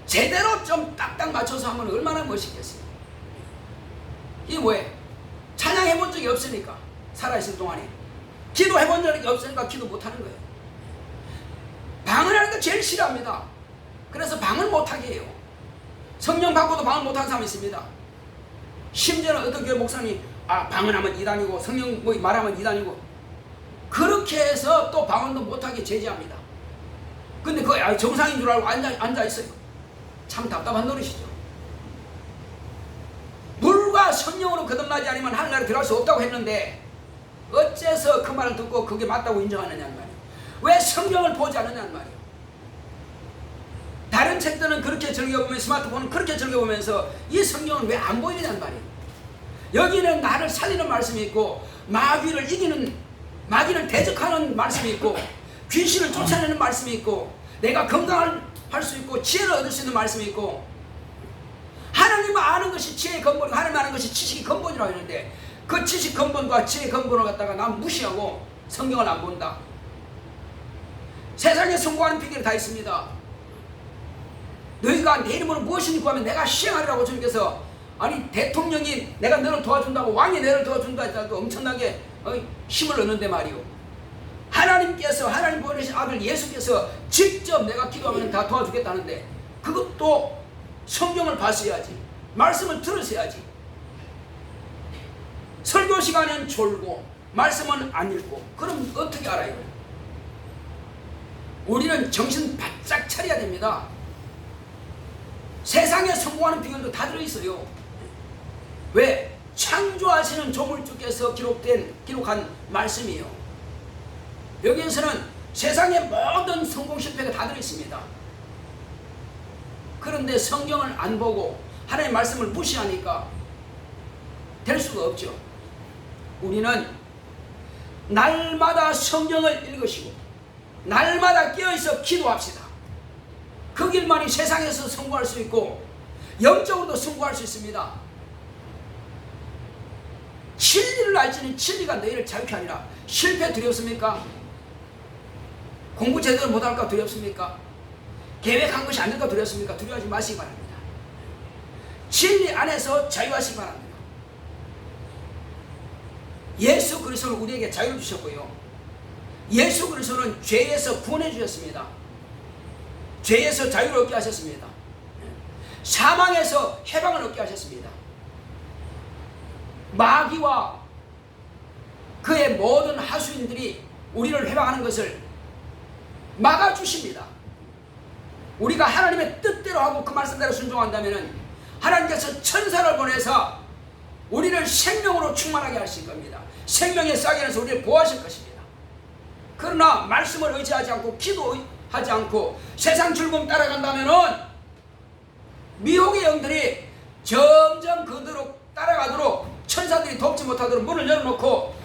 제대로 좀 딱딱 맞춰서 하면 얼마나 멋있겠어요. 이게 뭐예요? 찬양해 본 적이 없으니까, 살아있을 동안에. 기도해 본 적이 없으니까 기도 못하는 거예요. 방언하는 거 제일 싫어합니다. 그래서 방언 못하게 해요. 성령 받고도 방언 못하는 사람이 있습니다. 심지어는 어떤 교회 목사님이 방언하면 이단이고 성령 말하면 이단이고 그렇게 해서 또 방언도 못하게 제지합니다. 근데 그거 정상인 줄 알고 앉아있어요. 참 답답한 노릇이죠. 물과 성령으로 거듭나지 않으면 하늘나라에 들어갈 수 없다고 했는데 어째서 그 말을 듣고 그게 맞다고 인정하느냐는 말이에요. 왜 성경을 보지 않느냐는 말이에요. 다른 책들은 그렇게 즐겨보면, 스마트폰은 그렇게 즐겨보면서 이 성경은 왜 안 보이느냐는 말이에요. 여기는 나를 살리는 말씀이 있고 마귀를 이기는, 마귀를 대적하는 말씀이 있고 귀신을 쫓아내는 말씀이 있고 내가 건강할 수 있고 지혜를 얻을 수 있는 말씀이 있고, 하나님을 아는 것이 지혜의 근본이고 하나님 아는 것이 지식의 근본이라고 했는데 그 지식 근본과 지혜의 근본을 갖다가 난 무시하고 성경을 안 본다. 세상에 성공하는 비결이 다 있습니다. 너희가 내 이름으로 무엇이니 구하면 내가 시행하리라고 주님께서, 아니 대통령이 내가 너를 도와준다고, 왕이 너를 도와준다 해도 엄청나게 힘을 얻는데 말이오. 하나님께서, 하나님 보내신 아들 예수께서 직접 내가 기도하면 다 도와주겠다는데 그것도 성경을 봤어야지, 말씀을 들으셔야지. 설교 시간엔 졸고 말씀은 안 읽고 그럼 어떻게 알아요? 우리는 정신 바짝 차려야 됩니다. 세상에 성공하는 비결도 다 들어있어요. 왜? 창조하시는 조물주께서 기록한 말씀이에요. 여기에서는 세상의 모든 성공 실패가 다 들어있습니다. 그런데 성경을 안 보고 하나님의 말씀을 무시하니까 될 수가 없죠. 우리는 날마다 성경을 읽으시고 날마다 깨어있어 기도합시다. 그 길만이 세상에서 성공할 수 있고 영적으로도 성공할 수 있습니다. 진리를 알지는 진리가 너희를 자유케 하리라. 실패 두렵습니까? 공부 제대로 못할까 두렵습니까? 계획한 것이 안 될까 두렵습니까? 두려워하지 마시기 바랍니다. 진리 안에서 자유하시기 바랍니다. 예수 그리스도는 우리에게 자유를 주셨고요, 예수 그리스도는 죄에서 구원해 주셨습니다. 죄에서 자유를 얻게 하셨습니다. 사망에서 해방을 얻게 하셨습니다. 마귀와 그의 모든 하수인들이 우리를 해방하는 것을 막아주십니다. 우리가 하나님의 뜻대로 하고 그 말씀대로 순종한다면 하나님께서 천사를 보내서 우리를 생명으로 충만하게 하실 겁니다. 생명의 싹에서 우리를 보호하실 것입니다. 그러나 말씀을 의지하지 않고 기도하지 않고 세상 즐거움 따라간다면 미혹의 영들이 점점 그대로 따라가도록 천사들이 돕지 못하도록 문을 열어놓고,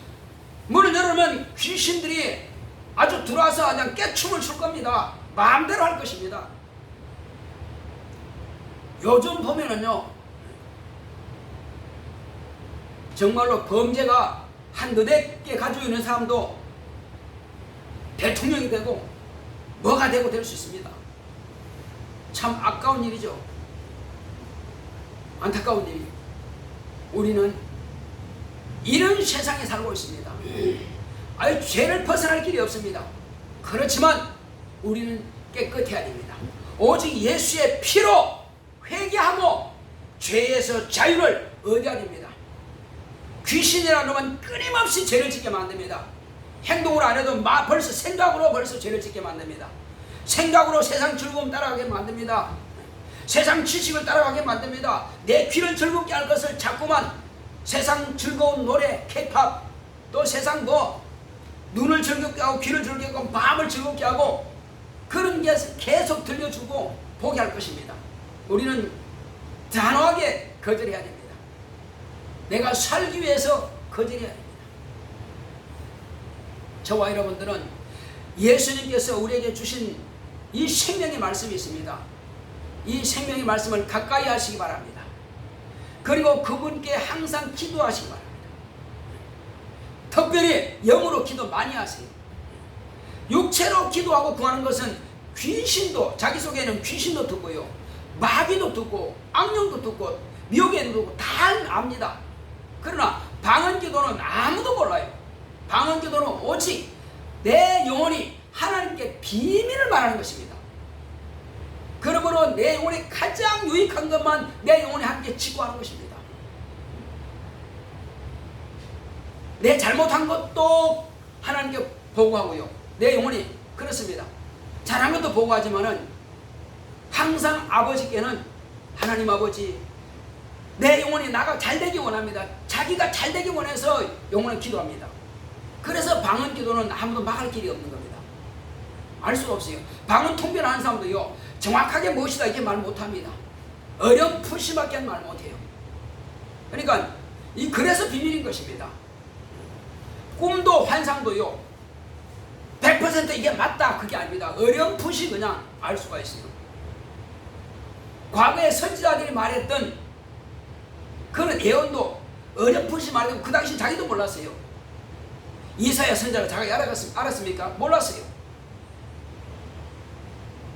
문을 열어놓으면 귀신들이 아주 들어와서 그냥 깨춤을 출 겁니다. 마음대로 할 것입니다. 요즘 보면은요, 정말로 범죄가 한 너댓 개 가지고 있는 사람도 대통령이 되고 뭐가 되고 될 수 있습니다. 참 아까운 일이죠. 안타까운 일이. 우리는 이런 세상에 살고 있습니다. 아유, 죄를 벗어날 길이 없습니다. 그렇지만 우리는 깨끗해야 됩니다. 오직 예수의 피로 회개하고 죄에서 자유를 얻어야 됩니다. 귀신이라는 놈은 끊임없이 죄를 짓게 만듭니다. 행동으로 안 해도 벌써 생각으로 벌써 죄를 짓게 만듭니다. 생각으로 세상 즐거움 따라가게 만듭니다. 세상 지식을 따라가게 만듭니다. 내 귀를 즐겁게 할 것을 자꾸만 세상 즐거운 노래, K-팝, 또 세상 눈을 즐겁게 하고 귀를 즐겁게 하고 마음을 즐겁게 하고 그런 게 계속 들려주고 보게 할 것입니다. 우리는 단호하게 거절해야 됩니다. 내가 살기 위해서 거절해야 됩니다. 저와 여러분들은 예수님께서 우리에게 주신 이 생명의 말씀이 있습니다. 이 생명의 말씀을 가까이 하시기 바랍니다. 그리고 그분께 항상 기도하시기 바랍니다. 특별히 영으로 기도 많이 하세요. 육체로 기도하고 구하는 것은 귀신도, 자기 속에는 귀신도 듣고요, 마귀도 듣고 악령도 듣고 미혹에도 듣고 다 압니다. 그러나 방언기도는 아무도 몰라요. 방언기도는 오직 내 영혼이 하나님께 비밀을 말하는 것입니다. 그러므로 내 영혼에 가장 유익한 것만 내 영혼이 함께 직구하는 것입니다. 내 잘못한 것도 하나님께 보고하고요. 내 영혼이 그렇습니다. 잘한 것도 보고하지만은 항상 아버지께는 하나님 아버지, 내 영혼이 나가 잘되기 원합니다. 자기가 잘되기 원해서 영혼은 기도합니다. 그래서 방언 기도는 아무도 막을 길이 없는 겁니다. 알 수가 없어요. 방언 통변하는 사람도요, 정확하게 무엇이다 이렇게 말 못합니다. 어렴풋이밖에 말 못해요. 그러니까 그래서 비밀인 것입니다. 꿈도 환상도요 100% 이게 맞다 그게 아닙니다. 어렴풋이 그냥 알 수가 있어요. 과거에 선지자들이 말했던 그런 예언도 어렴풋이 말했고 그 당시 자기도 몰랐어요. 이사야 선지자를 자기가 알았습니까? 몰랐어요.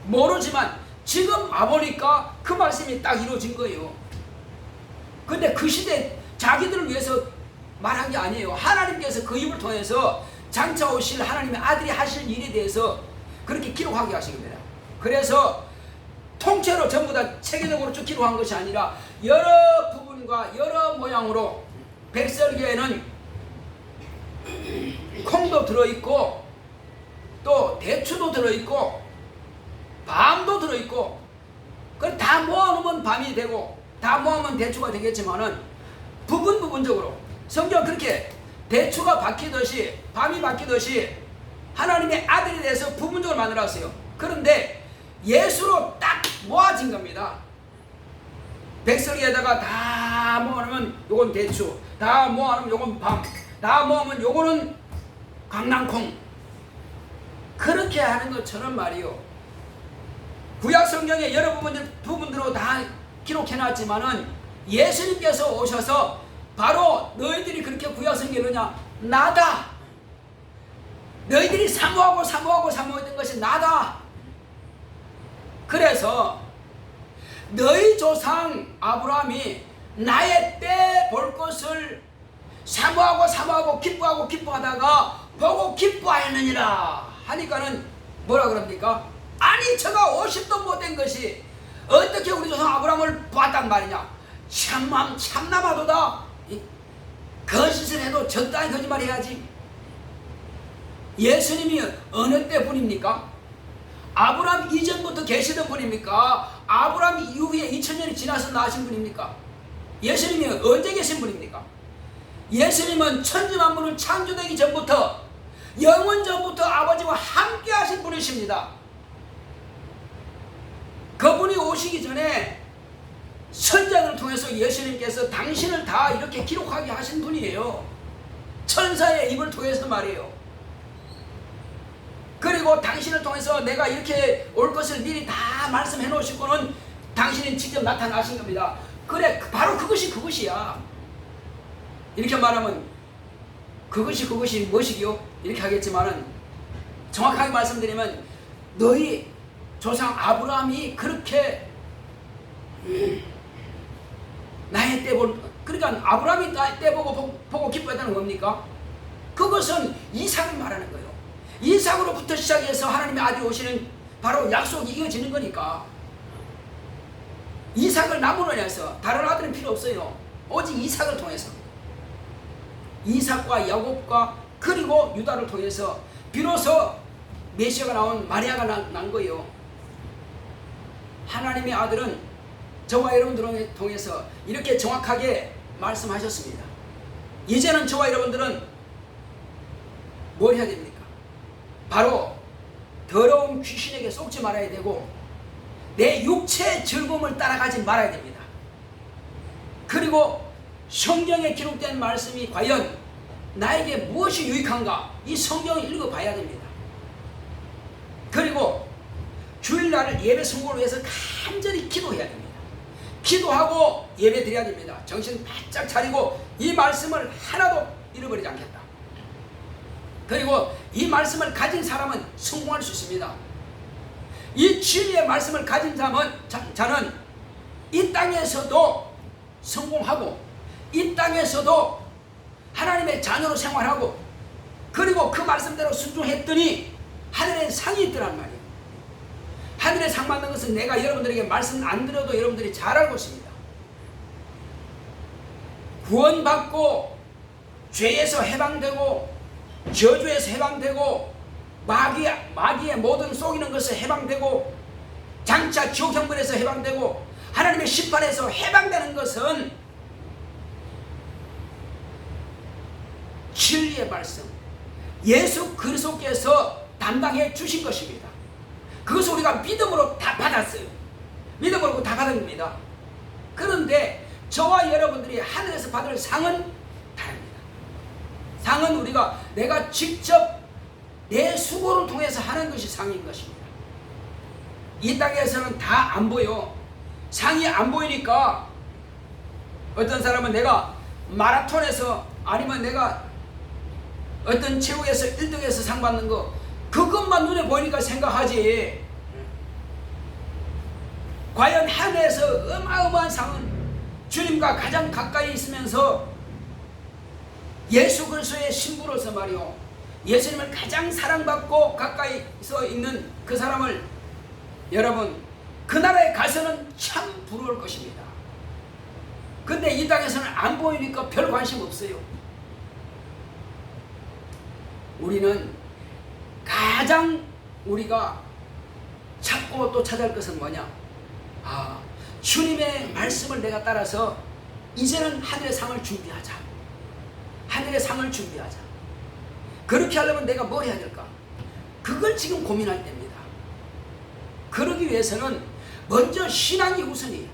모르지만 지금 와보니까 그 말씀이 딱 이루어진 거예요. 근데 그 시대 자기들을 위해서 말한 게 아니에요. 하나님께서 그 입을 통해서 장차 오실 하나님의 아들이 하실 일에 대해서 그렇게 기록하게 하신 겁니다. 그래서 통째로 전부 다 체계적으로 쭉 기록한 것이 아니라 여러 부분과 여러 모양으로 백설기에는 콩도 들어있고 또 대추도 들어있고 밤도 들어있고 그걸 다 모아놓으면 밤이 되고 다 모아놓으면 대추가 되겠지만은 부분적으로 성경 그렇게 대추가 바뀌듯이 밤이 바뀌듯이 하나님의 아들에 대해서 부분적으로 만들었어요. 그런데 예수로 딱 모아진 겁니다. 백설기에다가 다 모아놓으면 요건 대추, 다 모아놓으면 요건 밤, 다 모으면 요거는 강낭콩. 그렇게 하는 것처럼 말이요. 구약 성경에 여러 부분들로 다 기록해놨지만은 예수님께서 오셔서 바로 너희들이 그렇게 구약 성경에 넣냐? 나다. 너희들이 사모했던 것이 나다. 그래서 너희 조상 아브라함이 나의 때 볼 것을 사모하고 기뻐하다가 보고 기뻐하였느니라 하니까는 뭐라 그럽니까? 아니 저가 50도 못된 것이 어떻게 우리 조상 아브라함을 보았단 말이냐? 참나마도다. 거짓을 해도 적당히 거짓말 해야지. 예수님이 어느 때 분입니까? 아브라함 이전부터 계시던 분입니까? 아브라함 이후에 2000년이 지나서 나신 분입니까? 예수님이 언제 계신 분입니까? 예수님은 천지만물을 창조되기 전부터 영원 전부터 아버지와 함께 하신 분이십니다. 그분이 오시기 전에 선지자들을 통해서 예수님께서 당신을 다 이렇게 기록하게 하신 분이에요. 천사의 입을 통해서 말이에요. 그리고 당신을 통해서 내가 이렇게 올 것을 미리 다 말씀해 놓으시고는 당신이 직접 나타나신 겁니다. 그래 바로 그것이야. 이렇게 말하면 그것이 무엇이기요? 이렇게 하겠지만은 정확하게 말씀드리면 너희 조상 아브라함이 그렇게 나의 때 그러니까 아브라함이 나의 때 보고 기뻐했다는 겁니까? 그것은 이삭을 말하는 거예요. 이삭으로부터 시작해서 하나님의 아들이 오시는 바로 약속이 이어지는 거니까 이삭을 나무로 해서 다른 아들은 필요 없어요. 오직 이삭을 통해서 이삭과 야곱과 그리고 유다를 통해서 비로소 메시아가 나온 마리아가 난 거예요. 하나님의 아들은 저와 여러분들을 통해서 이렇게 정확하게 말씀하셨습니다. 이제는 저와 여러분들은 뭘 해야 됩니까? 바로 더러운 귀신에게 속지 말아야 되고 내 육체의 즐거움을 따라가지 말아야 됩니다. 그리고 성경에 기록된 말씀이 과연 나에게 무엇이 유익한가 이 성경을 읽어봐야 됩니다. 그리고 주일날을 예배 성공을 위해서 간절히 기도해야 됩니다. 기도하고 예배 드려야 됩니다. 정신 바짝 차리고 이 말씀을 하나도 잃어버리지 않겠다. 그리고 이 말씀을 가진 사람은 성공할 수 있습니다. 이 진리의 말씀을 가진 자는 이 땅에서도 성공하고 이 땅에서도 하나님의 자녀로 생활하고 그리고 그 말씀대로 순종했더니 하늘에 상이 있더란 말이에요. 하늘에 상 받는 것은 내가 여러분들에게 말씀 안 드려도 여러분들이 잘 알고 있습니다. 구원받고 죄에서 해방되고 저주에서 해방되고 마귀의 모든 속이는 것에서 해방되고 장차 지옥 형벌에서 해방되고 하나님의 심판에서 해방되는 것은 진리의 말씀 예수 그리스도께서 담당해 주신 것입니다. 그것을 우리가 믿음으로 다 받았어요. 믿음으로 다 받은 겁니다. 그런데 저와 여러분들이 하늘에서 받을 상은 다릅니다. 상은 우리가 내가 직접 내 수고를 통해서 하는 것이 상인 것입니다. 이 땅에서는 다 안 보여. 상이 안 보이니까 어떤 사람은 내가 마라톤에서 아니면 내가 어떤 체육에서 1등에서 상 받는 거 그것만 눈에 보이니까 생각하지. 과연 하늘에서 어마어마한 상은 주님과 가장 가까이 있으면서 예수 그리스도의 신부로서 말이요 예수님을 가장 사랑받고 가까이 서 있는 그 사람을 여러분 그 나라에 가서는 참 부러울 것입니다. 근데 이 땅에서는 안 보이니까 별 관심 없어요. 우리는 가장 우리가 찾고 또 찾을 것은 뭐냐? 주님의 말씀을 내가 따라서 이제는 하늘의 상을 준비하자. 하늘의 상을 준비하자. 그렇게 하려면 내가 뭘 해야 될까? 그걸 지금 고민할 때입니다. 그러기 위해서는 먼저 신앙이 우선이에요.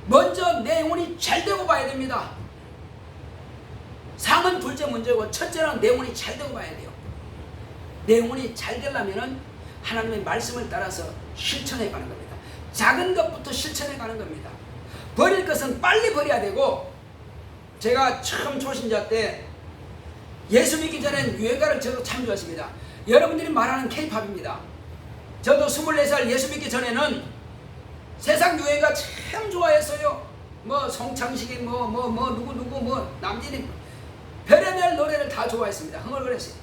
먼저 내 영혼이 잘 되고 봐야 됩니다. 상은 둘째 문제고 첫째는 내 영혼이 잘 되고 봐야 돼요. 내 영혼이 잘 되려면 하나님의 말씀을 따라서 실천해 가는 겁니다. 작은 것부터 실천해 가는 겁니다. 버릴 것은 빨리 버려야 되고 제가 처음 초신자 때 예수 믿기 전엔 유행가를 저도 참 좋아했습니다. 여러분들이 말하는 K-팝입니다. 저도 24살 예수 믿기 전에는 세상 유행가 참 좋아했어요. 뭐 송창식이 누구 남진이 별의별 노래를 다 좋아했습니다. 흥얼거렸어요.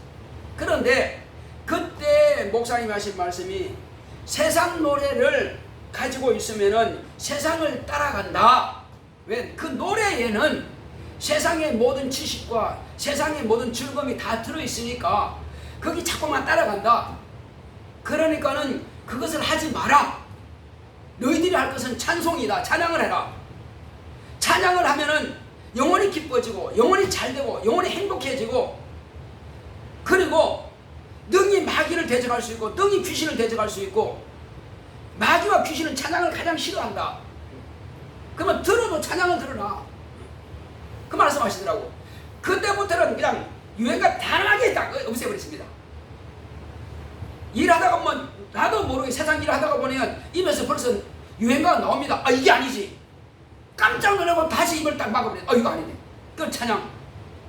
그런데 그때 목사님이 하신 말씀이 세상 노래를 가지고 있으면은 세상을 따라간다. 왜? 그 노래에는 세상의 모든 지식과 세상의 모든 즐거움이 다 들어있으니까 거기 자꾸만 따라간다. 그러니까는 그것을 하지 마라. 너희들이 할 것은 찬송이다. 찬양을 해라. 찬양을 하면은 영혼이 기뻐지고 영혼이 잘되고 영혼이 행복해지고 그리고 능히 마귀를 대적할 수 있고 능히 귀신을 대적할 수 있고 마귀와 귀신은 찬양을 가장 싫어한다. 그러면 들어도 찬양을 들어라. 그 말씀하시더라고. 그때부터는 그냥 유행가 단호하게 딱 없애버렸습니다. 일하다가 뭐 나도 모르게 세상 일을 하다가 보면 입에서 벌써 유행가가 나옵니다. 이게 아니지. 깜짝 놀라고 다시 입을 딱 막아버려. 이거 아니네. 그 찬양.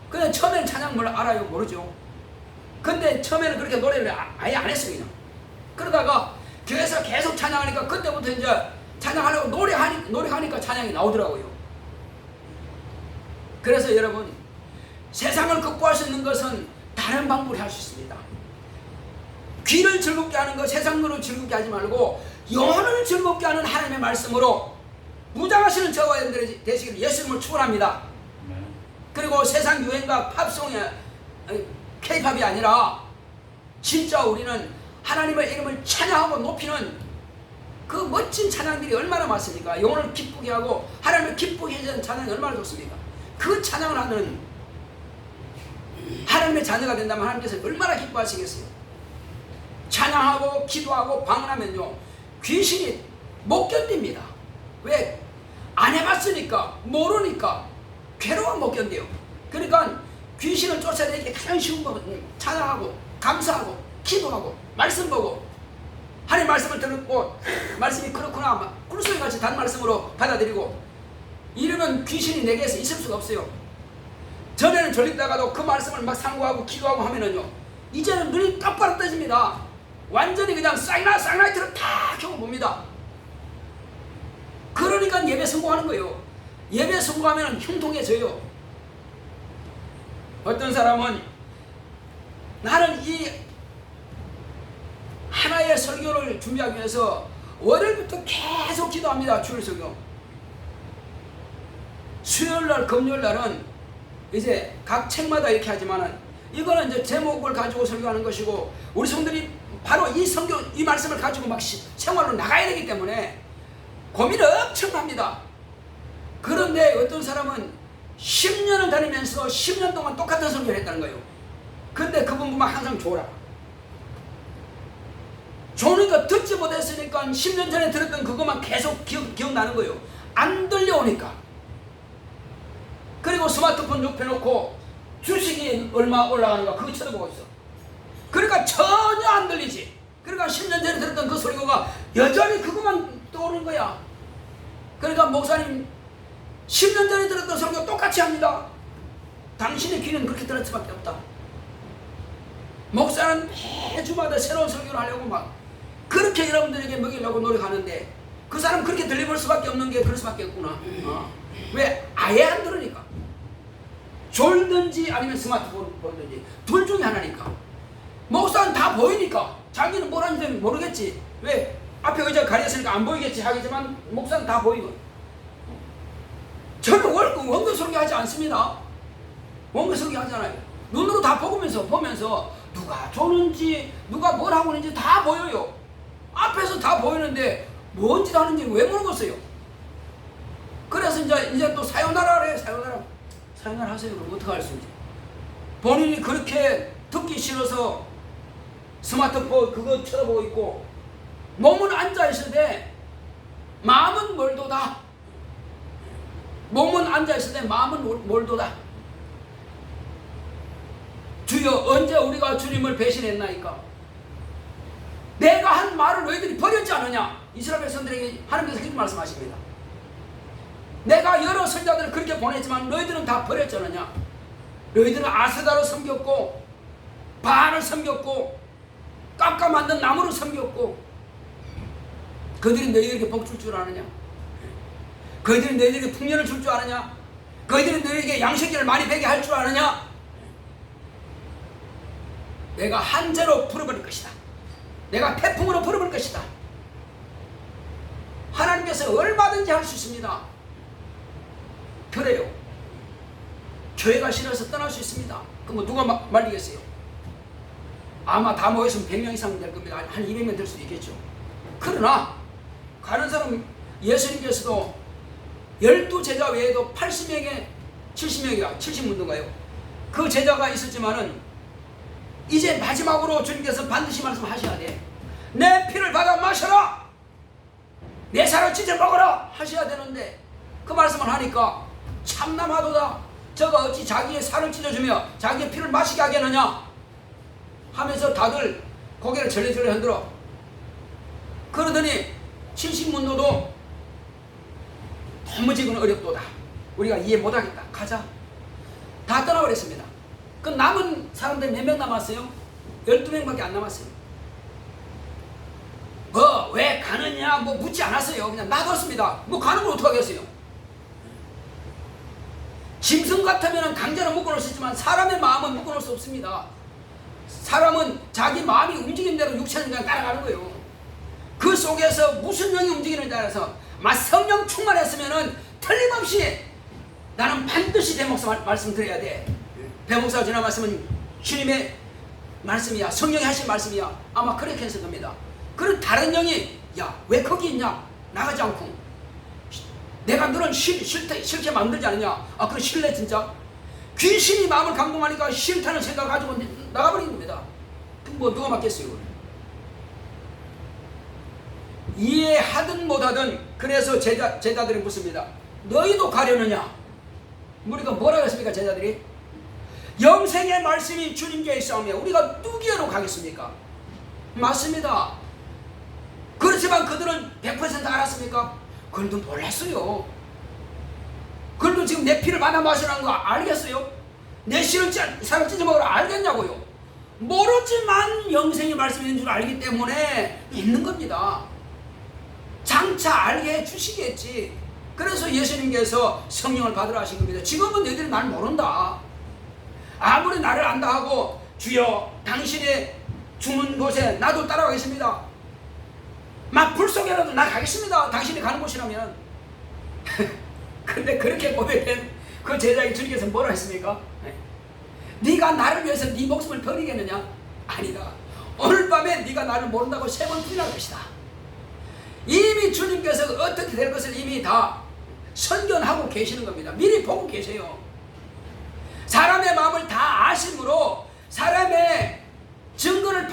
그냥 처음에는 찬양 뭘 알아요? 모르죠. 근데 처음에는 그렇게 노래를 아예 안 했어요. 그냥. 그러다가 교회에서 계속 찬양하니까 그때부터 이제 찬양하려고 노래하니까 찬양이 나오더라고요. 그래서 여러분 세상을 극복할 수 있는 것은 다른 방법으로 할 수 있습니다. 귀를 즐겁게 하는 것 세상으로 즐겁게 하지 말고 영혼을 즐겁게 하는 하나님의 말씀으로 무장하시는 저와 여러분들이 되시기를 예수님을 축원합니다. 그리고 세상 유행과 팝송이 K-팝이 아니라 진짜 우리는 하나님의 이름을 찬양하고 높이는 그 멋진 찬양들이 얼마나 많습니까? 영혼을 기쁘게 하고 하나님을 기쁘게 해주는 찬양이 얼마나 좋습니까? 그 찬양을 하는 하나님의 자녀가 된다면 하나님께서 얼마나 기뻐하시겠어요? 찬양하고 기도하고 방언하면요 귀신이 못 견딥니다. 왜? 안 해봤으니까 모르니까 괴로움 못 견뎌요. 그러니까 귀신을 쫓아내기 가장 쉬운 법은 찬양하고 감사하고 기도하고 말씀 보고 하나님 말씀을 듣고 말씀이 그렇구나 꿀소리같이 단 말씀으로 받아들이고 이러면 귀신이 내게서 있을 수가 없어요. 전에는 졸리다가도 그 말씀을 막 상고하고 기도하고 하면은요 이제는 눈이 똑바로 떠집니다. 완전히 그냥 사이나이트를 다 켜고 봅니다. 그런 그러니까 예배 성공하는 거예요. 예배 성공하면 형통해져요. 어떤 사람은 나는 이 하나의 설교를 준비하기 위해서 월요일부터 계속 기도합니다. 주일 설교. 수요일날, 금요일날은 이제 각 책마다 이렇게 하지만은 이거는 이제 제목을 가지고 설교하는 것이고 우리 성들이 바로 이 성경, 이 말씀을 가지고 막 생활로 나가야 되기 때문에 고민을 엄청 합니다. 그런데 어떤 사람은 10년을 다니면서 10년 동안 똑같은 설교를 했다는 거예요. 근데 그분 보면 항상 좋으라. 좋으니까 듣지 못했으니까 10년 전에 들었던 그것만 계속 기억나는 거예요. 안 들려오니까. 그리고 스마트폰 옆에 놓고 주식이 얼마 올라가는가 그거 쳐다보고 있어. 그러니까 전혀 안 들리지. 그러니까 10년 전에 들었던 그 소리가 여전히 그것만 떠오르는 거야. 그러니까 목사님 10년 전에 들었던 설교 똑같이 합니다. 당신의 귀는 그렇게 들을 수밖에 없다. 목사는 매주마다 새로운 설교를 하려고 막 그렇게 여러분들에게 먹이려고 노력하는데 그 사람 그렇게 들려볼 수밖에 없는 게 그럴 수밖에 없구나. 왜? 아예 안 들으니까. 졸든지 아니면 스마트폰 보든지 둘 중에 하나니까. 목사는 다 보이니까 자기는 뭘 하는지 모르겠지. 왜? 앞에 의자 가렸으니까 안 보이겠지 하겠지만 목사는 다 보이고. 저는 원근 설교하지 않습니다. 원근 설교하잖아요. 눈으로 다 보면서 누가 조는지 누가 뭘 하고 있는지 다 보여요. 앞에서 다 보이는데 뭔 짓 하는지 왜 모르겠어요. 그래서 이제 또 사요나라래. 사요나라 하세요. 그럼 어떻게 할 수 있지? 본인이 그렇게 듣기 싫어서 스마트폰 그거 쳐다보고 있고 몸은 앉아있을 때 마음은 멀도다. 몸은 앉아있을 때 마음은 멀도다. 주여 언제 우리가 주님을 배신했나이까? 내가 한 말을 너희들이 버렸지 않느냐? 이스라엘 백성들에게 하나님께서 그렇게 말씀하십니다. 내가 여러 선자들을 그렇게 보냈지만 너희들은 다 버렸지 않느냐? 너희들은 아세다를 섬겼고 바알을 섬겼고 깎아 만든 나무를 섬겼고 그들이 너희들에게 복 줄 줄 아느냐? 그들이 너희들에게 풍년을 줄 줄 아느냐? 그들이 너희에게 양식기를 많이 베게 할 줄 아느냐? 내가 한재로 풀어버릴 것이다. 내가 태풍으로 풀어버릴 것이다. 하나님께서 얼마든지 할 수 있습니다. 그래요. 교회가 싫어서 떠날 수 있습니다. 그럼 뭐 누가 말리겠어요? 아마 다 모였으면 100명 이상 될 겁니다. 한 200명 될 수도 있겠죠. 그러나 가는 사람 예수님께서도 12제자 외에도 80명에 70명이야 70문도인가요? 그 제자가 있었지만은 이제 마지막으로 주님께서 반드시 말씀하셔야 돼. 내 피를 받아 마셔라. 내 살을 찢어 먹어라 하셔야 되는데 그 말씀을 하니까 참남하도다. 저가 어찌 자기의 살을 찢어주며 자기의 피를 마시게 하겠느냐 하면서 다들 고개를 절레절레 흔들어. 그러더니 70문도도 도무지는 어렵도다. 우리가 이해 못하겠다. 가자. 다 떠나버렸습니다. 그 남은 사람들 몇 명 남았어요? 12명밖에 안 남았어요. 뭐 왜 가느냐 뭐 묻지 않았어요. 그냥 놔뒀습니다. 뭐 가는 걸 어떡하겠어요. 짐승 같으면 강제로 묶어놓을 수 있지만 사람의 마음은 묶어놓을 수 없습니다. 사람은 자기 마음이 움직이는 대로 육체는 그냥 따라가는 거예요. 그 속에서 무슨 영이 움직이는지 알아서 막 성령 충만했으면은 틀림없이 나는 반드시 대목사 말씀드려야 돼. 대목사 지난 말씀은 주님의 말씀이야. 성령이 하신 말씀이야. 아마 그렇게 해서 겁니다. 그런 다른 영이 야 왜 거기 있냐 나가지 않고 내가 너는 싫게 만들지 않느냐. 아 그래 싫네 진짜. 귀신이 마음을 감동하니까 싫다는 생각을 가지고 나가버린 겁니다. 뭐 누가 맞겠어요. 이해하든 못하든 그래서 제자들이 묻습니다. 너희도 가려느냐? 우리가 뭐라고 했습니까? 제자들이 영생의 말씀이 주님께 있사오며 우리가 누구로 가겠습니까? 맞습니다. 그렇지만 그들은 100% 알았습니까? 그들도 몰랐어요. 그들도 지금 내 피를 받아 마시라는 거 알겠어요? 내 씨를 사람 찢어먹으라 알겠냐고요? 모르지만 영생의 말씀이 있는 줄 알기 때문에 있는 겁니다. 장차 알게 해주시겠지. 그래서 예수님께서 성령을 받으라 하신 겁니다. 지금은 너희들이 날 모른다. 아무리 나를 안다 하고 주여 당신의 주문 곳에 나도 따라가겠습니다. 막 불 속에라도 나 가겠습니다. 당신이 가는 곳이라면. 근데 그렇게 고백한 그 제자에게 주님께서 뭐라 했습니까? 네가 나를 위해서 네 목숨을 버리겠느냐? 아니다. 오늘 밤에 네가 나를 모른다고 3번 부인할 것이다. 이미 주님께서 어떻게 될 것을 이미 다 선견하고 계시는 겁니다. 미리 보고 계세요. 사람의 마음을 다 아심으로 사람의 증거를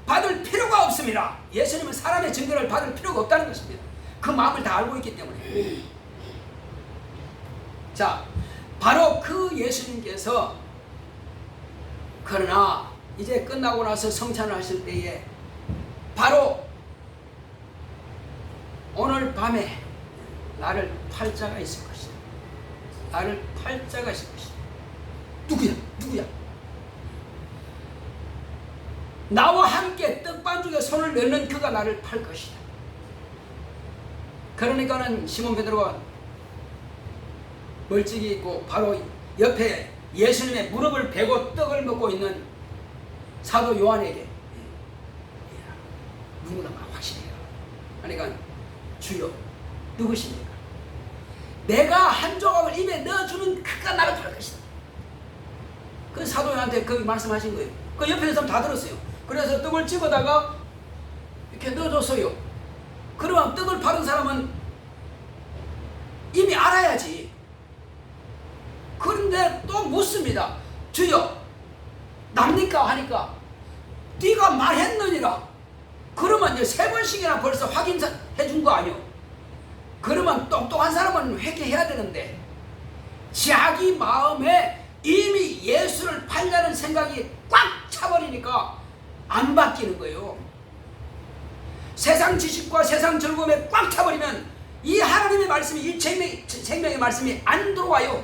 받을 필요가 없습니다. 예수님은 사람의 증거를 받을 필요가 없다는 것입니다. 그 마음을 다 알고 있기 때문에. 자, 바로 그 예수님께서 그러나 이제 끝나고 나서 성찬을 하실 때에 바로 오늘 밤에 나를 팔 자가 있을 것이다. 나를 팔 자가 있을 것이다. 누구야? 누구야? 나와 함께 떡반죽에 손을 넣는 그가 나를 팔 것이다. 그러니까는 시몬 베드로가 멀찍이 있고 바로 옆에 예수님의 무릎을 베고 떡을 먹고 있는 사도 요한에게 누구나 확실해요. 그러니까 주여 누구십니까? 내가 한 조각을 입에 넣어주는 그가 나를 팔 것이다. 그 사도 요한한테 그 말씀하신 거예요. 그 옆에 있는 사람 다 들었어요. 그래서 떡을 집어다가 이렇게 넣어줬어요. 그러면 떡을 파는 사람은 이미 알아야지. 그런데 또 묻습니다. 주여 납니까? 하니까 네가 말했느니라. 그러면 이제 3번씩이나 벌써 확인해 준 거 아니오. 그러면 똑똑한 사람은 회개해야 되는데 자기 마음에 이미 예수를 팔려는 생각이 꽉 차버리니까 안 바뀌는 거예요. 세상 지식과 세상 즐거움에 꽉 차버리면 이 하나님의 말씀이, 이 생명의 말씀이 안 들어와요.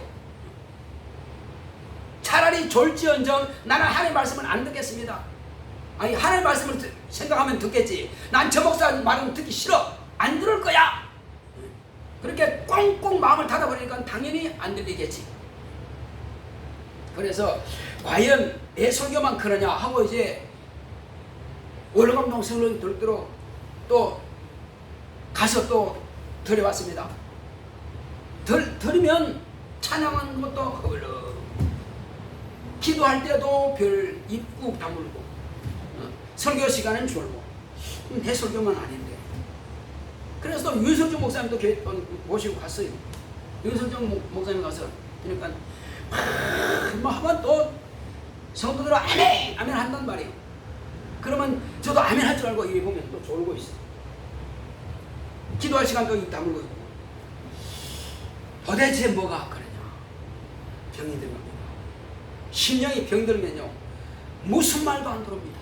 차라리 졸지언정 나는 하나님의 말씀을 안 듣겠습니다. 아니 하나님의 말씀을 생각하면 듣겠지. 난 저 목사 말은 듣기 싫어. 안 들을 거야. 그렇게 꽁꽁 마음을 닫아버리니까 당연히 안 들리겠지. 그래서 과연 내 설교만 그러냐 하고 이제 월감동 성령이 들도록 또 가서 또 들여왔습니다. 들으면 찬양하는 것도 허블러, 기도할 때도 별 입국 다물고, 설교 시간은 줄고, 내 설교만 아닌데. 그래서 또 윤석준 목사님도 교회 모시고 갔어요. 윤석준 목사님 가서 그러니까 뭐 하면 또 성도들은 아멘 아멘 한단 말이에요. 그러면 저도 아멘 할 줄 알고 이리 보면 또 졸고 있어. 기도할 시간도 입 다물고 있고. 도대체 뭐가 그러냐? 병이 들갑니다. 심령이 병들면요 무슨 말도 안 들어옵니다.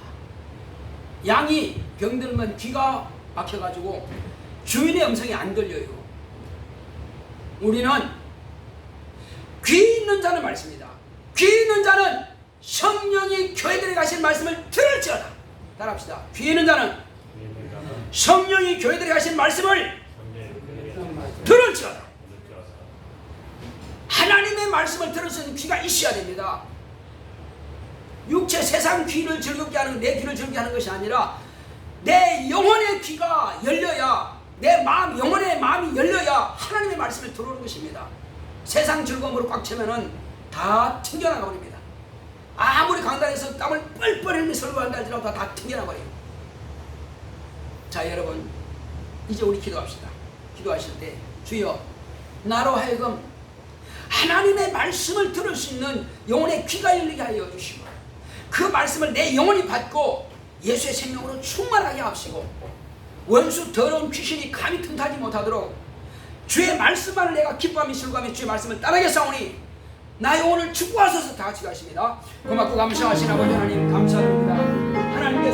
양이 병들면 귀가 막혀가지고 주인의 음성이 안 들려요. 우리는 귀 있는 자는 말씀이다. 귀 있는 자는 성령이 교회들에 가신 말씀을 들을지어다. 따라합시다. 귀 있는 자는 성령이 교회들에 가신 말씀을 들을지어다. 하나님의 말씀을 들을 수 있는 귀가 있어야 됩니다. 육체 세상 귀를 즐겁게 하는, 내 귀를 즐겁게 하는 것이 아니라 내 영혼의 귀가 열려야, 내 마음, 영혼의 마음이 열려야 하나님의 말씀을 들어오는 것입니다. 세상 즐거움으로 꽉 차면은 다 튕겨나가 버립니다. 아무리 강단에서 땀을 뻘뻘 흘리며 설교한다 할지라도 다 튕겨나가 버려요. 자 여러분, 이제 우리 기도합시다. 기도하실 때 주여 나로 하여금 하나님의 말씀을 들을 수 있는 영혼의 귀가 열리게 하여 주시고, 그 말씀을 내 영혼이 받고 예수의 생명으로 충만하게 하시고, 원수 더러운 귀신이 감히 틈타지 못하도록 주의 말씀만을 내가 기뻐하며 즐거워하며 주의 말씀을 따르겠사오니 나 영혼을 축복하소서. 다 같이 가십니다. 고맙고 감사하신 아버지 하나님 감사드립니다. 하나님께서